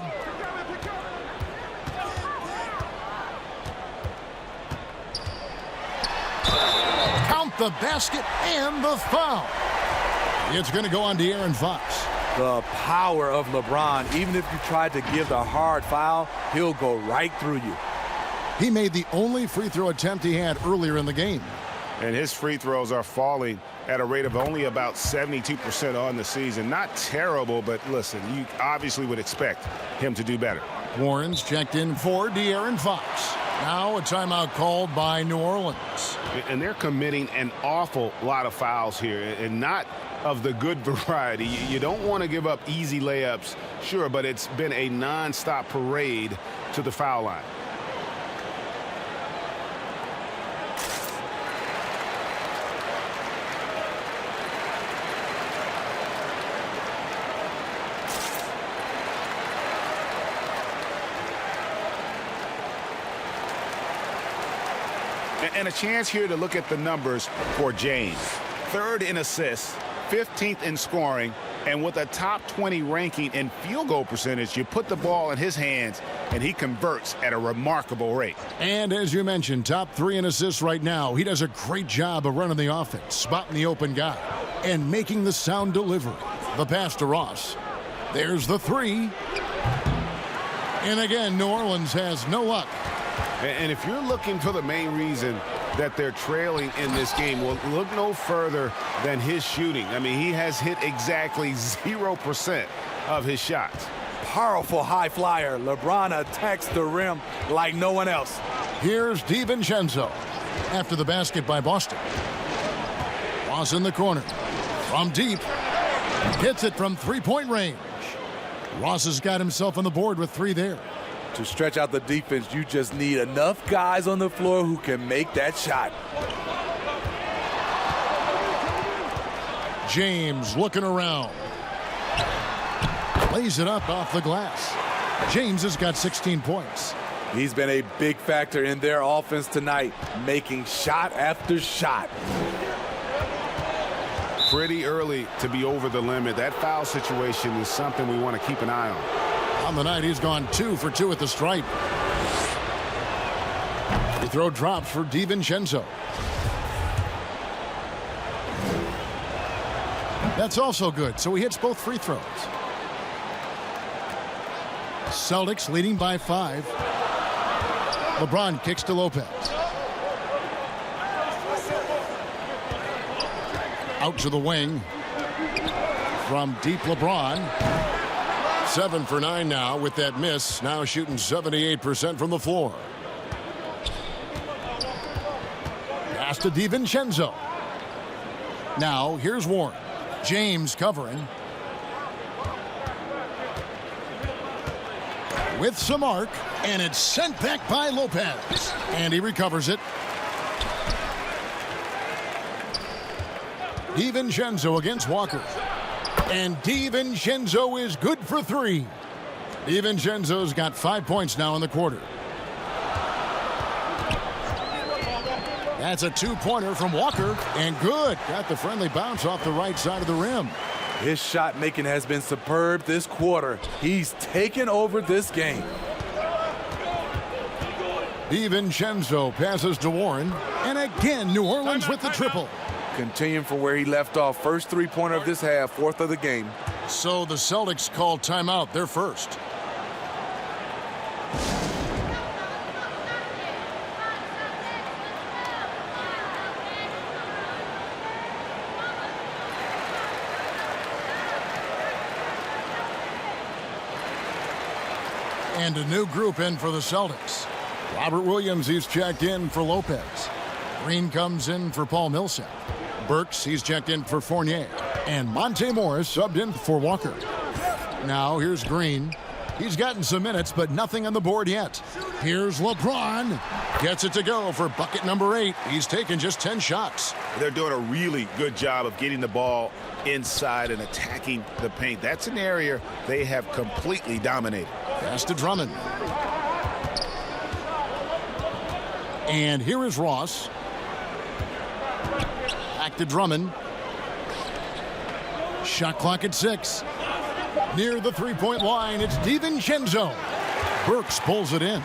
Count the basket and the foul. It's going to go on to De'Aaron Fox. The power of LeBron. Even if you tried to give the hard foul, he'll go right through you. He made the only free throw attempt he had earlier in the game. And his free throws are falling at a rate of only about 72% on the season. Not terrible, but listen, you obviously would expect him to do better. Warren's checked in for De'Aaron Fox. Now a timeout called by New Orleans. And they're committing an awful lot of fouls here, and not of the good variety. You don't want to give up easy layups, sure, but it's been a non-stop parade to the foul line. And a chance here to look at the numbers for James. 3rd in assists, 15th in scoring, and with a top 20 ranking in field goal percentage, you put the ball in his hands and he converts at a remarkable rate. And as you mentioned, top 3 in assists right now. He does a great job of running the offense, spotting the open guy, and making the sound delivery. The pass to Ross. There's the 3. And again, New Orleans has no luck. And if you're looking for the main reason that they're trailing in this game, well, look no further than his shooting. I mean, he has hit exactly 0% of his shots. Powerful high flyer. LeBron attacks the rim like no one else. Here's DiVincenzo after the basket by Boston. Ross in the corner. From deep. Hits it from three-point range. Ross has got himself on the board with 3 there. To stretch out the defense, you just need enough guys on the floor who can make that shot. James looking around. Lays it up off the glass. James has got 16 points. He's been a big factor in their offense tonight, making shot after shot. Pretty early to be over the limit. That foul situation is something we want to keep an eye on. On the night, he's gone 2 for 2 at the stripe. The throw drops for DiVincenzo. That's also good, so he hits both free throws. Celtics leading by 5. LeBron kicks to Lopez. Out to the wing. From deep, LeBron. 7 for 9 now with that miss. Now shooting 78% from the floor. Pass to DiVincenzo. Now here's Warren. James covering. With some arc, and it's sent back by Lopez. And he recovers it. DiVincenzo against Walker. And DiVincenzo is good for 3. DiVincenzo's got 5 points now in the quarter. That's a 2-pointer from Walker, and good. Got the friendly bounce off the right side of the rim. His shot making has been superb this quarter. He's taken over this game. DiVincenzo passes to Warren, and again New Orleans with the triple. Continuing from where he left off. First 3-pointer of this half, 4th of the game. So the Celtics call timeout, their first. And a new group in for the Celtics. Robert Williams, he's checked in for Lopez. Green comes in for Paul Millsap. Burks, he's checked in for Fournier. And Monte Morris subbed in for Walker. Now here's Green. He's gotten some minutes, but nothing on the board yet. Here's LeBron. Gets it to go for bucket number 8. He's taken just 10 shots. They're doing a really good job of getting the ball inside and attacking the paint. That's an area they have completely dominated. Pass to Drummond. And here is Ross. Back to Drummond. Shot clock at 6. Near the 3-point line, it's DiVincenzo. Burks pulls it in.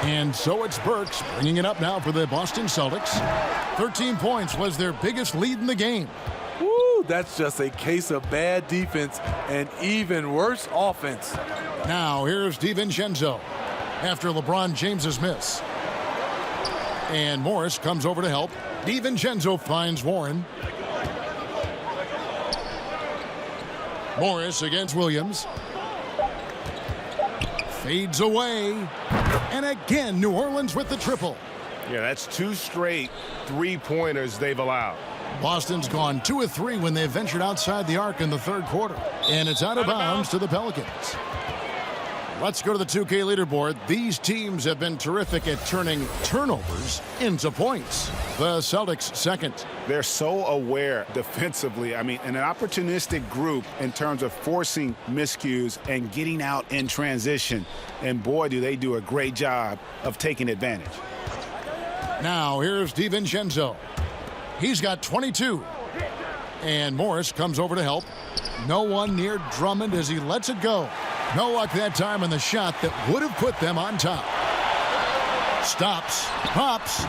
And so it's Burks bringing it up now for the Boston Celtics. 13 points was their biggest lead in the game. Woo, that's just a case of bad defense and even worse offense. Now here's DiVincenzo after LeBron James's miss. And Morris comes over to help. DiVincenzo finds Warren. Morris against Williams. Fades away. And again, New Orleans with the triple. Yeah, that's 2 straight three-pointers they've allowed. Boston's gone 2 of 3 when they ventured outside the arc in the third quarter. And it's out of bounds to the Pelicans. Let's go to the 2K leaderboard. These teams have been terrific at turning turnovers into points. The Celtics second. They're so aware defensively. I mean, an opportunistic group in terms of forcing miscues and getting out in transition. And boy, do they do a great job of taking advantage. Now here's DiVincenzo. He's got 22. And Morris comes over to help. No one near Drummond as he lets it go. No luck that time on the shot that would have put them on top. Stops, pops.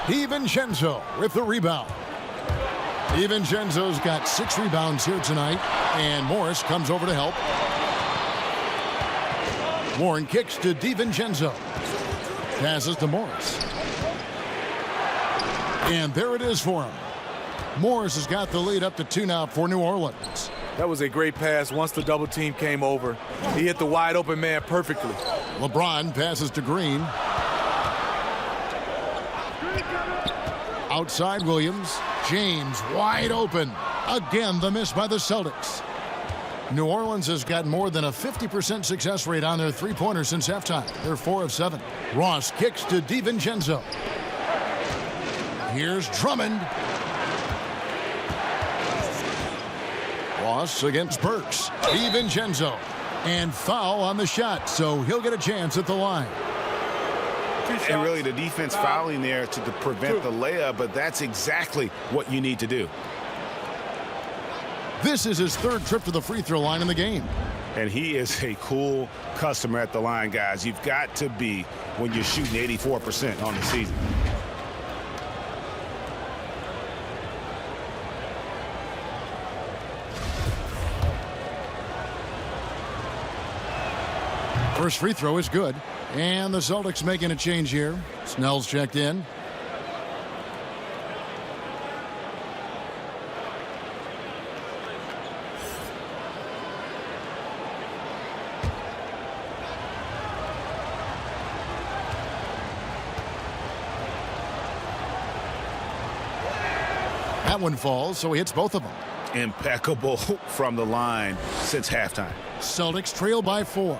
DiVincenzo with the rebound. DiVincenzo's got 6 rebounds here tonight, and Morris comes over to help. Warren kicks to DiVincenzo. Passes to Morris. And there it is for him. Morris has got the lead up to 2 now for New Orleans. That was a great pass once the double team came over. He hit the wide open man perfectly. LeBron passes to Green. Outside Williams. James wide open. Again, the miss by the Celtics. New Orleans has got more than a 50% success rate on their three-pointers since halftime. They're 4 of 7. Ross kicks to DiVincenzo. Here's Drummond. Ross against Burks. DiVincenzo. And foul on the shot, so he'll get a chance at the line. And really the defense fouling there to prevent the layup, but that's exactly what you need to do. This is his 3rd trip to the free throw line in the game. And he is a cool customer at the line, guys. You've got to be when you're shooting 84% on the season. First free throw is good. And the Celtics making a change here. Snell's checked in. That one falls, so he hits both of them. Impeccable from the line since halftime. Celtics trail by 4.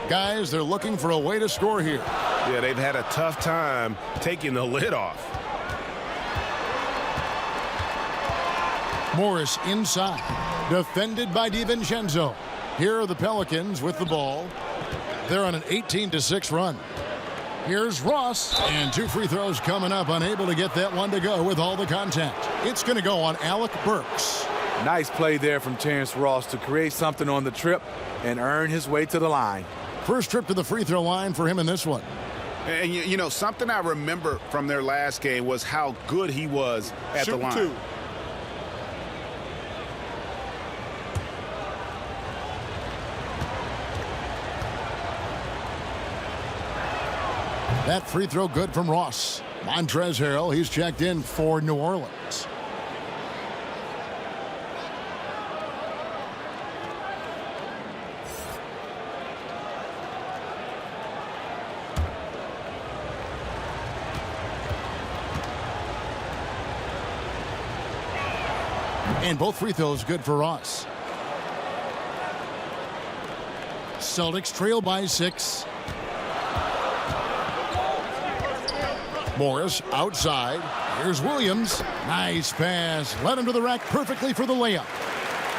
Guys, they're looking for a way to score here. Yeah, they've had a tough time taking the lid off. Morris inside. Defended by DiVincenzo. Here are the Pelicans with the ball. They're on an 18-6 run. Here's Ross. And 2 free throws coming up. Unable to get that one to go with all the contact. It's going to go on Alec Burks. Nice play there from Terrence Ross to create something on the trip and earn his way to the line. First trip to the free throw line for him in this one. And, you know, something I remember from their last game was how good he was at the line. 2. That free throw good from Ross. Montrezl Harrell, he's checked in for New Orleans. And both free throws good for Ross. Celtics trail by 6. Morris outside. Here's Williams. Nice pass. Led him to the rack perfectly for the layup.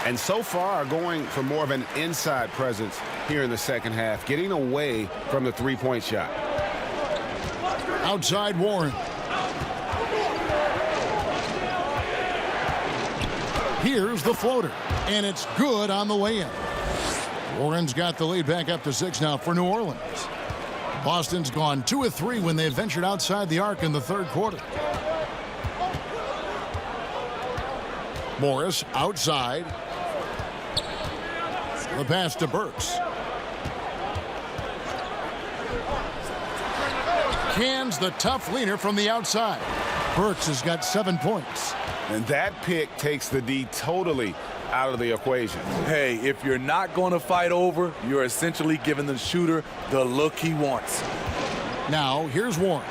And so far going for more of an inside presence here in the second half, getting away from the three-point shot. Outside Warren. Here's the floater, and it's good on the way in. Warren's got the lead back up to 6 now for New Orleans. Boston's gone 2 of 3 when they ventured outside the arc in the third quarter. Morris outside. The pass to Burks. Cans the tough leaner from the outside. Burks has got 7 points. And that pick takes the D totally out of the equation. Hey, if you're not going to fight over, you're essentially giving the shooter the look he wants. Now, here's Warren,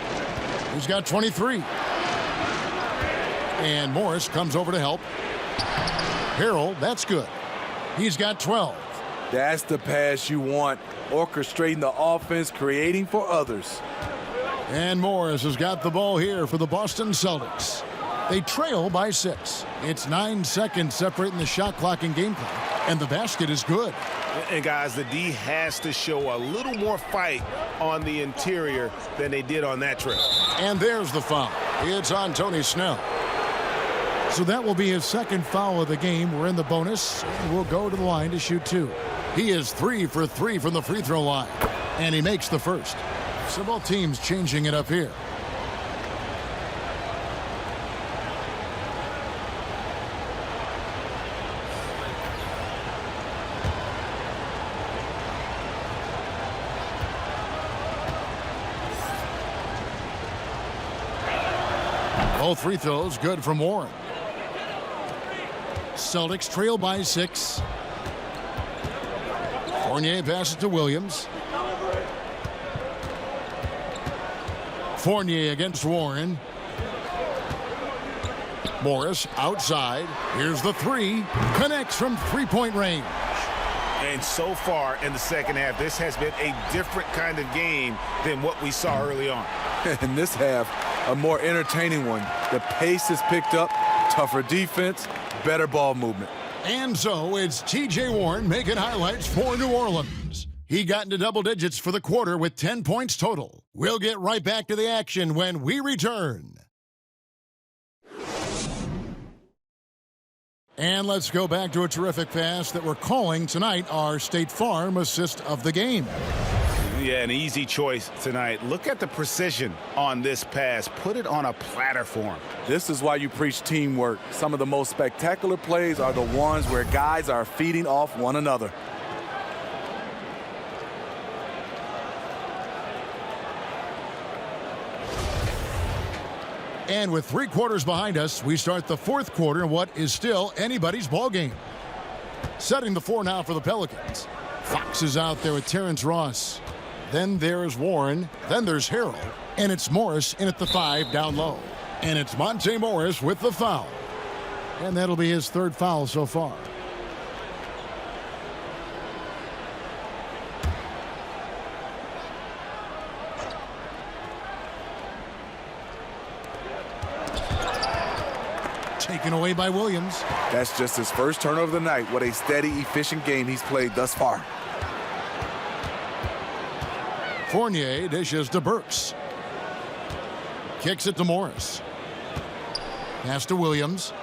who's got 23. And Morris comes over to help. Harrell, that's good. He's got 12. That's the pass you want, orchestrating the offense, creating for others. And Morris has got the ball here for the Boston Celtics. They trail by 6. It's 9 seconds separating the shot clock and game clock, and the basket is good. And guys, the D has to show a little more fight on the interior than they did on that trip. And there's the foul. It's on Tony Snell. So that will be his second foul of the game. We're in the bonus, and we'll go to the line to shoot 2. He is 3 for 3 from the free throw line, and he makes the first. So both teams changing it up here. Both free throws good from Warren. Celtics trail by 6. Fournier passes to Williams. Fournier against Warren. Morris outside. Here's the 3. Connects from three-point range. And so far in the second half, this has been a different kind of game than what we saw early on. In this half, a more entertaining one. The pace is picked up, tougher defense, better ball movement. And so it's T.J. Warren making highlights for New Orleans. He got into double digits for the quarter with 10 points total. We'll get right back to the action when we return. And let's go back to a terrific pass that we're calling tonight our State Farm assist of the game. Yeah, an easy choice tonight. Look at the precision on this pass. Put it on a platter for him. This is why you preach teamwork. Some of the most spectacular plays are the ones where guys are feeding off one another. And with 3 quarters behind us, we start the 4th quarter in what is still anybody's ball game. Setting the floor now for the Pelicans. Fox is out there with Terrence Ross. Then there's Warren. Then there's Harrell. And it's Morris in at the 5 down low. And it's Monte Morris with the foul. And that'll be his 3rd foul so far. Taken away by Williams. That's just his first turnover of the night. What a steady, efficient game he's played thus far. Fournier dishes to Burks. Kicks it to Morris. Pass to Williams.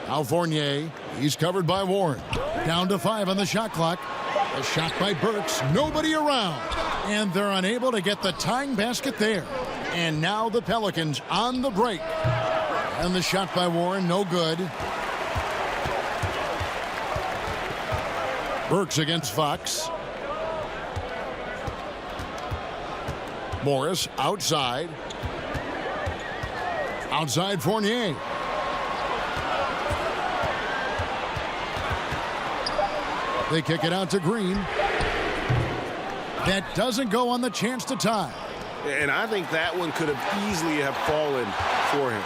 Now Fournier. He's covered by Warren. Down to 5 on the shot clock. A shot by Burks. Nobody around. And they're unable to get the tying basket there. And now the Pelicans on the break. And the shot by Warren, no good. Burks against Fox. Morris outside. Outside Fournier. They kick it out to Green. That doesn't go on the chance to tie. And I think that one could have easily have fallen for him.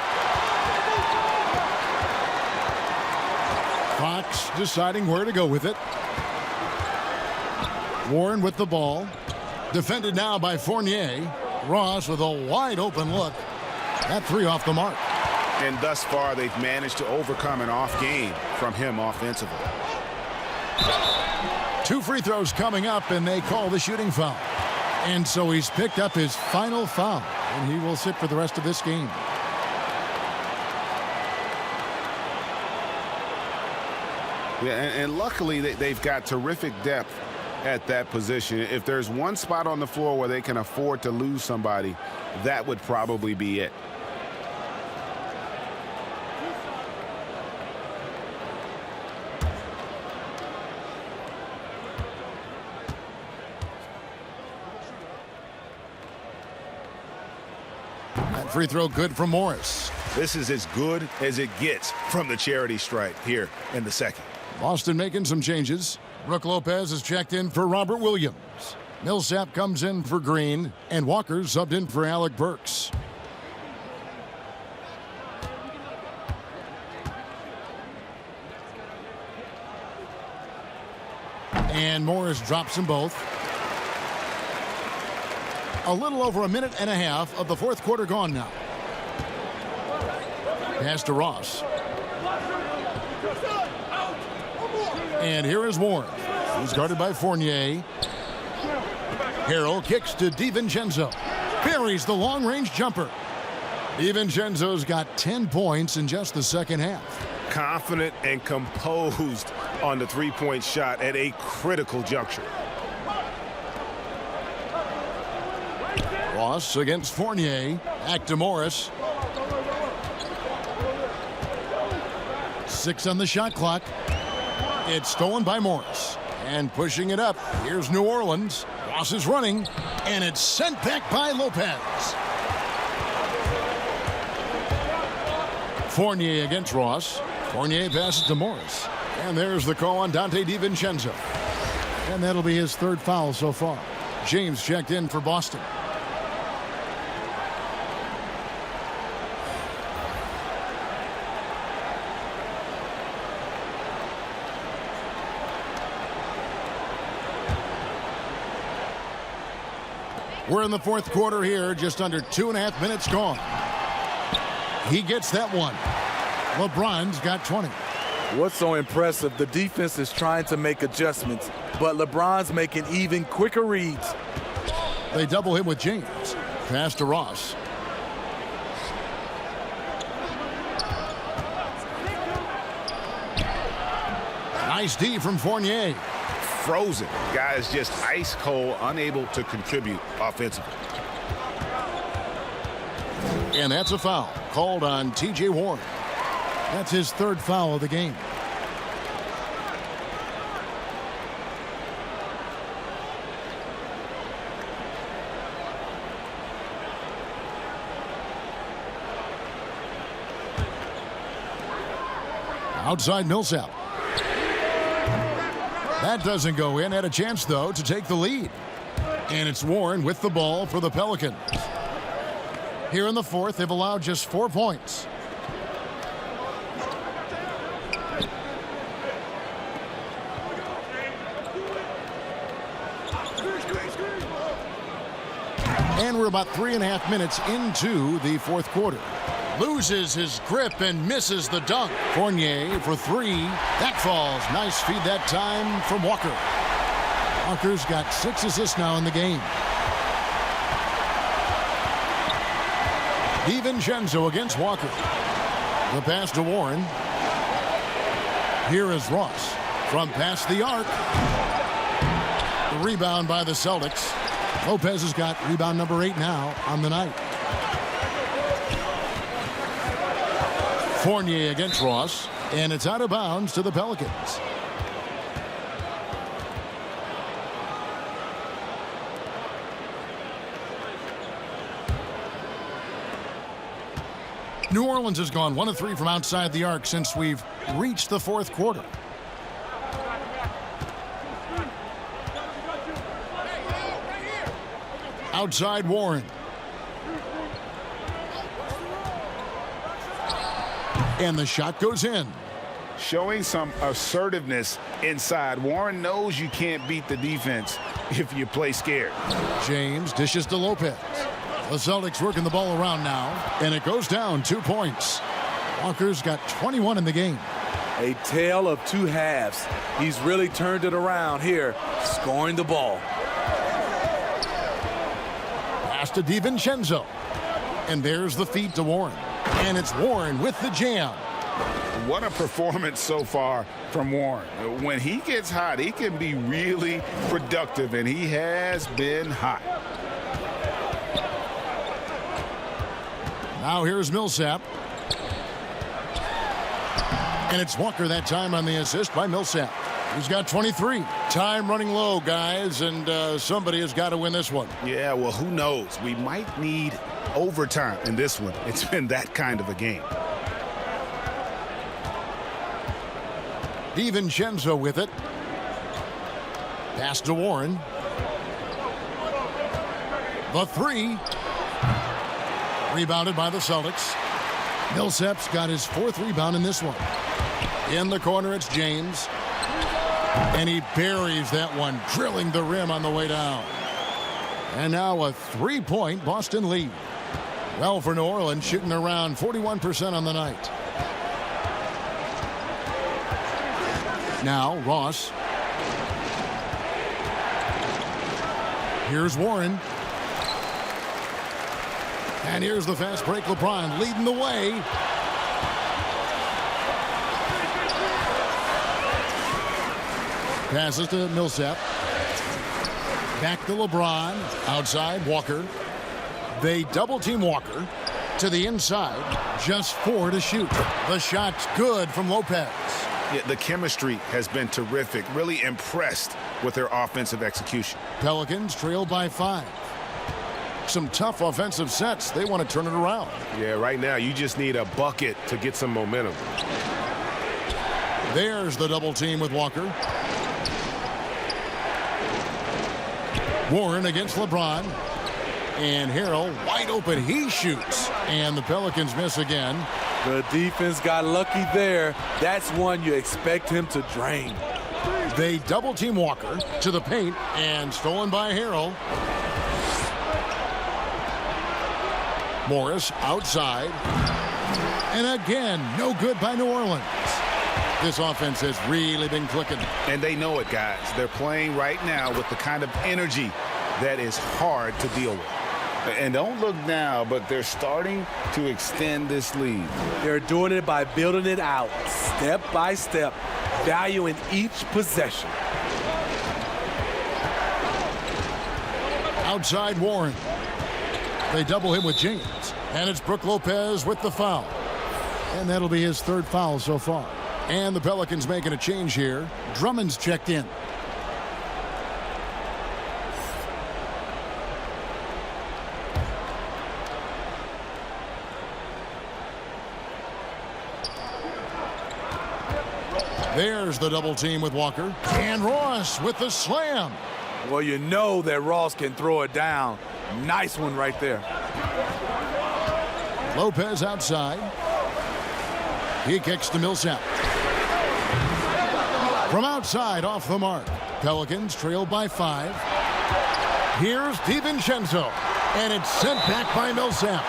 Fox deciding where to go with it. Warren with the ball. Defended now by Fournier. Ross with a wide open look. That 3 off the mark. And thus far, they've managed to overcome an off game from him offensively. 2 free throws coming up, and they call the shooting foul. And so he's picked up his final foul, and he will sit for the rest of this game. Yeah, and luckily they've got terrific depth at that position. If there's one spot on the floor where they can afford to lose somebody, that would probably be it. That free throw good from Morris. This is as good as it gets from the charity stripe here in the second. Boston making some changes. Brook Lopez is checked in for Robert Williams. Millsap comes in for Green, and Walker subbed in for Alec Burks. And Morris drops them both. A little over a minute and a half of the fourth quarter gone now. Pass to Ross. And here is Warren. He's guarded by Fournier. Harrell kicks to DiVincenzo. Buries the long-range jumper. DiVincenzo's got 10 points in just the second half. Confident and composed on the three-point shot at a critical juncture. Ross against Fournier. Back to Morris. 6 on the shot clock. It's stolen by Morris. And pushing it up. Here's New Orleans. Ross is running. And it's sent back by Lopez. Fournier against Ross. Fournier passes to Morris. And there's the call on Dante DiVincenzo. And that'll be his third foul so far. James checked in for Boston. We're in the fourth quarter here, just under 2.5 minutes gone. He gets that one. LeBron's got 20. What's so impressive, the defense is trying to make adjustments, but LeBron's making even quicker reads. They double him with James. Pass to Ross. Nice D from Fournier. Frozen. Guys just ice cold, unable to contribute offensively. And that's a foul called on T.J. Warren. That's his third foul of the game. Outside Millsap. That doesn't go in. Had a chance, though, to take the lead. And it's Warren with the ball for the Pelicans. Here in the fourth, they've allowed just 4 points. And we're about 3.5 minutes into the fourth quarter. Loses his grip and misses the dunk. Fournier for 3. That falls. Nice feed that time from Walker. Walker's got 6 assists now in the game. DiVincenzo against Walker. The pass to Warren. Here is Ross from past the arc. The rebound by the Celtics. Lopez has got rebound number 8 now on the night. Fournier against Ross, and it's out of bounds to the Pelicans. New Orleans has gone 1 of 3 from outside the arc since we've reached the fourth quarter. Outside Warren. And the shot goes in. Showing some assertiveness inside. Warren knows you can't beat the defense if you play scared. James dishes to Lopez. The Celtics working the ball around now, and it goes down 2 points. Walker's got 21 in the game. A tale of 2 halves. He's really turned it around here, scoring the ball. Pass to DiVincenzo. And there's the feed to Warren. And it's Warren with the jam. What a performance so far from Warren. When he gets hot, he can be really productive, and he has been hot. Now here's Millsap. And it's Walker that time on the assist by Millsap. He's got 23. Time running low, guys, and somebody has got to win this one. Yeah, well, who knows? We might need overtime in this one. It's been that kind of a game. DiVincenzo with it. Pass to Warren. The three. Rebounded by the Celtics. Millsap's got his 4th rebound in this one. In the corner, it's James. And he buries that one, drilling the rim on the way down. And now a 3-point Boston lead. Well, for New Orleans, shooting around 41% on the night. Now, Ross. Here's Warren. And here's the fast break. LeBron leading the way. Passes to Millsap. Back to LeBron. Outside, Walker. They double-team Walker to the inside. Just 4 to shoot. The shot's good from Lopez. Yeah, the chemistry has been terrific. Really impressed with their offensive execution. Pelicans trail by 5. Some tough offensive sets. They want to turn it around. Yeah, right now you just need a bucket to get some momentum. There's the double team with Walker. Warren against LeBron. And Harrell wide open. He shoots. And the Pelicans miss again. The defense got lucky there. That's one you expect him to drain. They double team Walker to the paint and stolen by Harrell. Morris outside. And again, no good by New Orleans. This offense has really been clicking. And they know it, guys. They're playing right now with the kind of energy that is hard to deal with. And don't look now, but they're starting to extend this lead. They're doing it by building it out, step by step, valuing each possession. Outside Warren. They double him with James. And it's Brook Lopez with the foul. And that'll be his 3rd foul so far. And the Pelicans making a change here. Drummond's checked in. There's the double team with Walker. And Ross with the slam. Well, you know that Ross can throw it down. Nice one right there. Lopez outside. He kicks to Millsap. From outside, off the mark. Pelicans trail by 5. Here's DiVincenzo. And it's sent back by Millsap.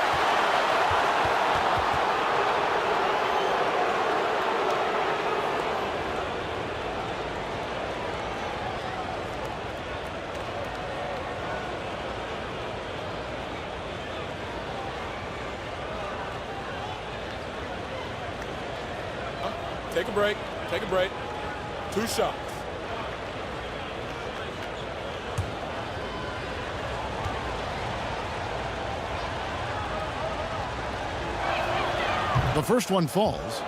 Take a break. Take a break. 2 shots. The first one falls.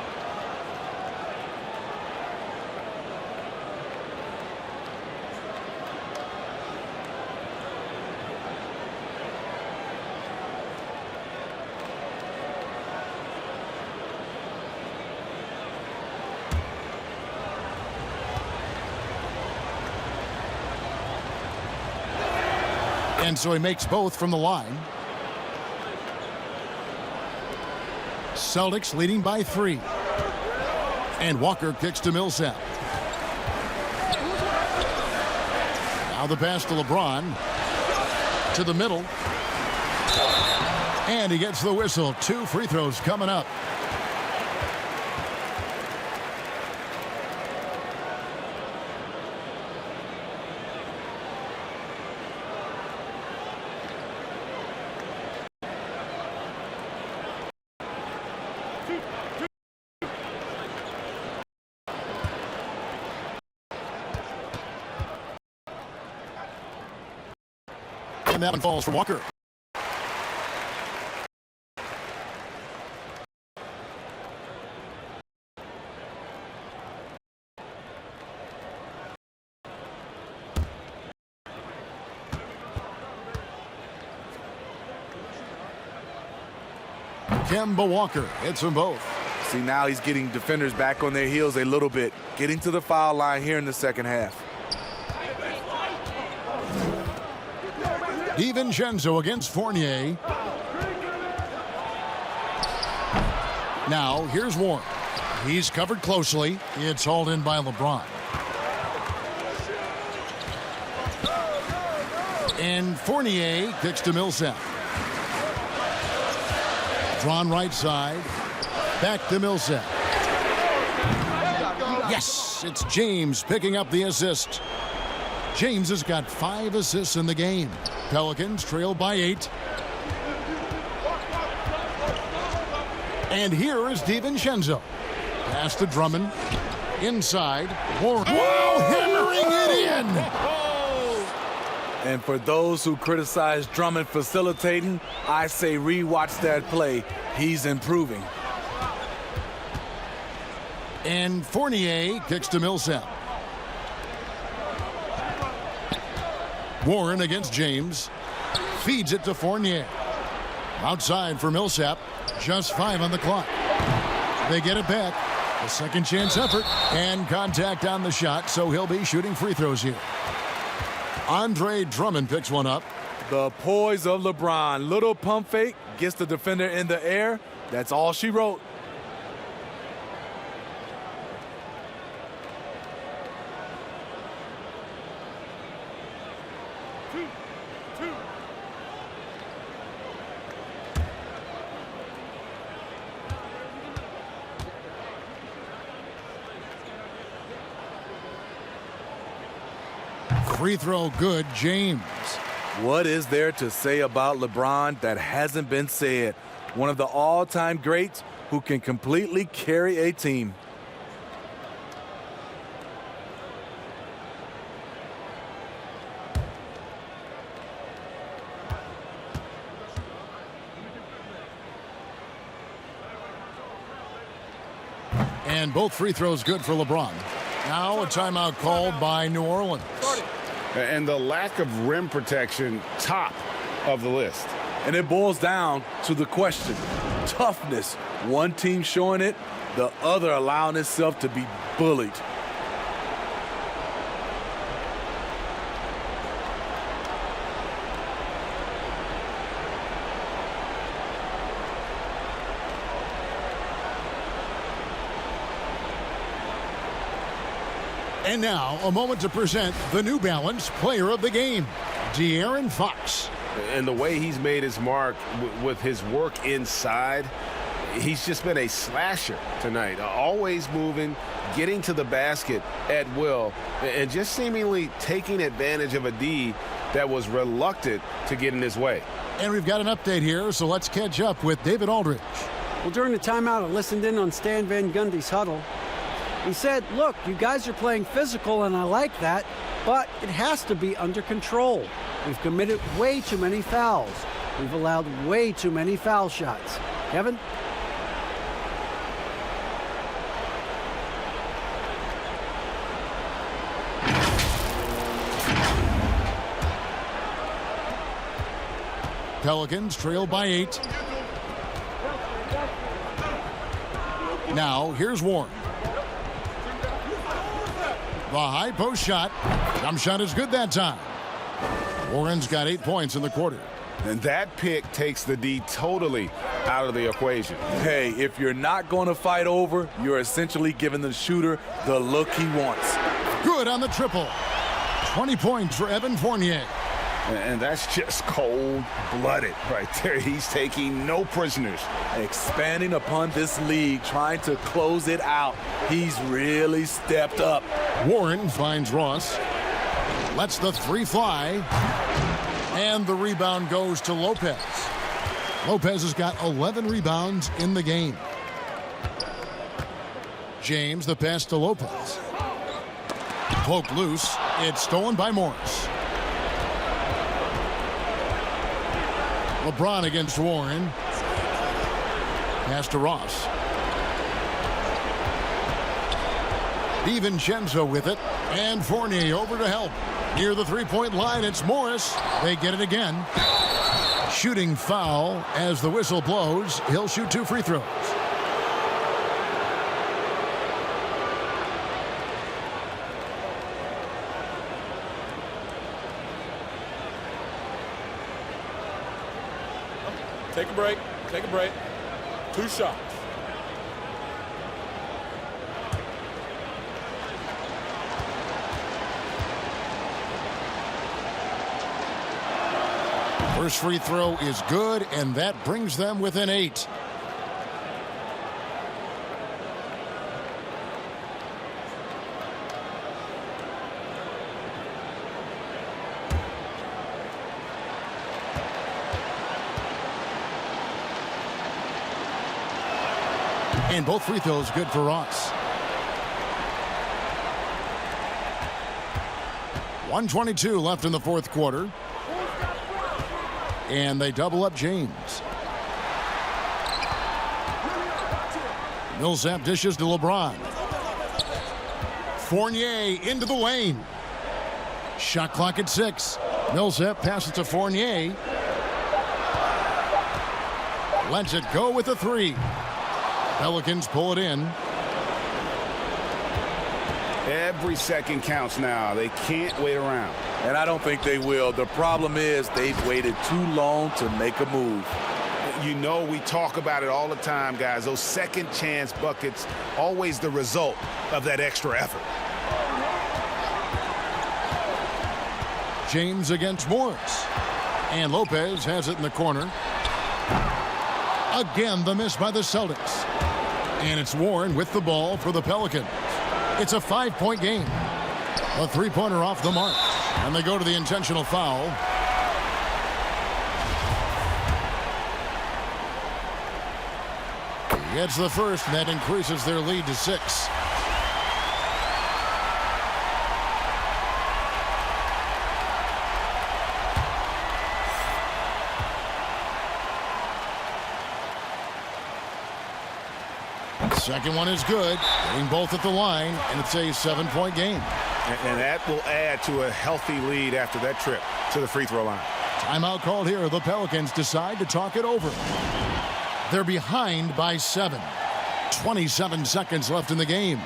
And so he makes both from the line. Celtics leading by 3. And Walker kicks to Millsap. Now the pass to LeBron. To the middle. And he gets the whistle. 2 free throws coming up. And that one falls for Walker. Kemba Walker hits them both. See, now he's getting defenders back on their heels a little bit, getting to the foul line here in the second half. DiVincenzo against Fournier. Now, here's Warren. He's covered closely. It's hauled in by LeBron. And Fournier kicks to Millsap. Drawn right side. Back to Millsap. Yes, it's James picking up the assist. James has got 5 assists in the game. Pelicans trail by 8. And here is DiVincenzo. Pass to Drummond. Inside. Warren. Wow, hammering it in. And for those who criticize Drummond facilitating, I say rewatch that play. He's improving. And Fournier kicks to Millsap. Warren against James. Feeds it to Fournier. Outside for Millsap. Just 5 on the clock. They get it back. A second chance effort. And contact on the shot, so he'll be shooting free throws here. Andre Drummond picks one up. The poise of LeBron. Little pump fake. Gets the defender in the air. That's all she wrote. Free throw good, James. What is there to say about LeBron that hasn't been said? One of the all-time greats who can completely carry a team. And both free throws good for LeBron. Now a timeout called by New Orleans. And the lack of rim protection, top of the list. And it boils down to the question. Toughness. One team showing it, the other allowing itself to be bullied. And now, a moment to present the New Balance Player of the Game, De'Aaron Fox. And the way he's made his mark with his work inside, he's just been a slasher tonight. Always moving, getting to the basket at will, and just seemingly taking advantage of a D that was reluctant to get in his way. And we've got an update here, so let's catch up with David Aldridge. Well, during the timeout, I listened in on Stan Van Gundy's huddle. He said, look, you guys are playing physical, and I like that, but it has to be under control. We've committed way too many fouls. We've allowed way too many foul shots. Kevin? Pelicans trail by 8. Now, here's Warren. The high post shot. Jump shot is good that time. Warren's got 8 points in the quarter. And that pick takes the D totally out of the equation. Hey, if you're not going to fight over, you're essentially giving the shooter the look he wants. Good on the triple. 20 points for Evan Fournier. And that's just cold-blooded right there. He's taking no prisoners. Expanding upon this league, trying to close it out. He's really stepped up. Warren finds Ross. Lets the 3 fly. And the rebound goes to Lopez. Lopez has got 11 rebounds in the game. James, the pass to Lopez. Poked loose. It's stolen by Morris. LeBron against Warren. Pass to Ross. DiVincenzo with it. And Fournier over to help. Near the 3-point line, it's Morris. They get it again. Shooting foul as the whistle blows. He'll shoot 2 free throws. Take a break. Take a break. 2 shots. First free throw is good, and that brings them within 8. And both free throws good for Ross. 1:22 left in the fourth quarter. And they double up James. Millsap dishes to LeBron. Fournier into the lane. Shot clock at 6. Millsap passes to Fournier. Lets it go with a 3. Pelicans pull it in. Every second counts now. They can't wait around. And I don't think they will. The problem is they've waited too long to make a move. You know, we talk about it all the time, guys. Those second chance buckets, always the result of that extra effort. James against Morris. And Lopez has it in the corner. Again, the miss by the Celtics. And it's Warren with the ball for the Pelicans. It's a 5-point game. A 3-pointer off the mark. And they go to the intentional foul. He gets the first, and that increases their lead to 6. Second one is good. Getting both at the line, and it's a 7-point game. And that will add to a healthy lead after that trip to the free throw line. Timeout called here. The Pelicans decide to talk it over. They're behind by 7. 27 seconds left in the game.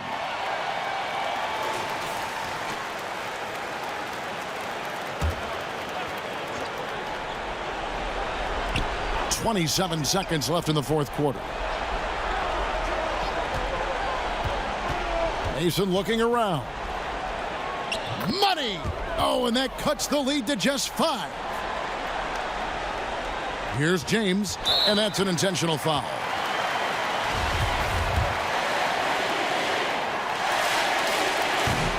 .27 seconds left in the fourth quarter. Mason looking around. Money! Oh, and that cuts the lead to just 5. Here's James, and that's an intentional foul.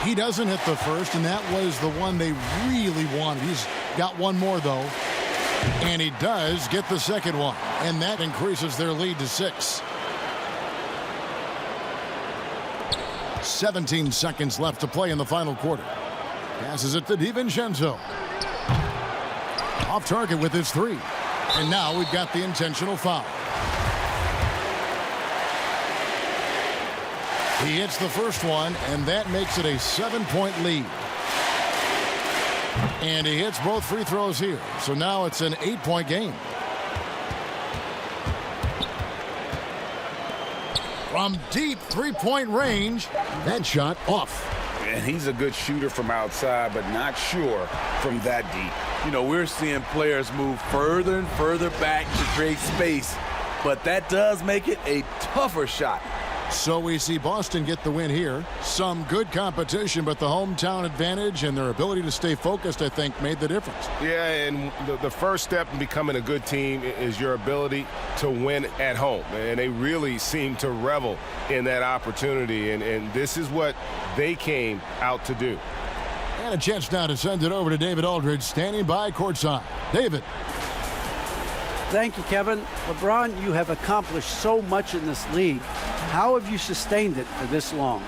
He doesn't hit the first, and that was the one they really wanted. He's got one more, though. And he does get the second one, and that increases their lead to 6. 17 seconds left to play in the final quarter. Passes it to DiVincenzo. Off target with his 3. And now we've got the intentional foul. He hits the first one, and that makes it a 7-point lead. And he hits both free throws here. So now it's an 8-point game. From deep 3-point range, that shot off. And he's a good shooter from outside, but not sure from that deep. You know, we're seeing players move further and further back to create space, but that does make it a tougher shot. So we see Boston get the win here. Some good competition, but the hometown advantage and their ability to stay focused, I think, made the difference. Yeah, and the first step in becoming a good team is your ability to win at home. And they really seem to revel in that opportunity, and this is what they came out to do. And a chance now to send it over to David Aldridge, standing by courtside. David. Thank you, Kevin. LeBron, you have accomplished so much in this league. How have you sustained it for this long?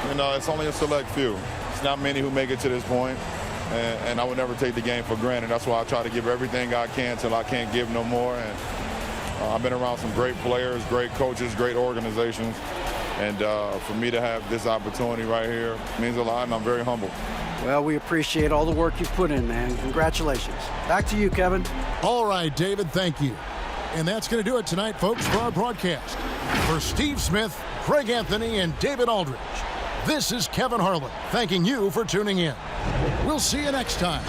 You know, it's only a select few. It's not many who make it to this point, and I would never take the game for granted. That's why I try to give everything I can till I can't give no more. And I've been around some great players, great coaches, great organizations. And for me to have this opportunity right here means a lot, and I'm very humble. Well, we appreciate all the work you've put in, man. Congratulations. Back to you, Kevin. All right, David, thank you. And that's going to do it tonight, folks, for our broadcast. For Steve Smith, Craig Anthony, and David Aldridge, this is Kevin Harlan thanking you for tuning in. We'll see you next time.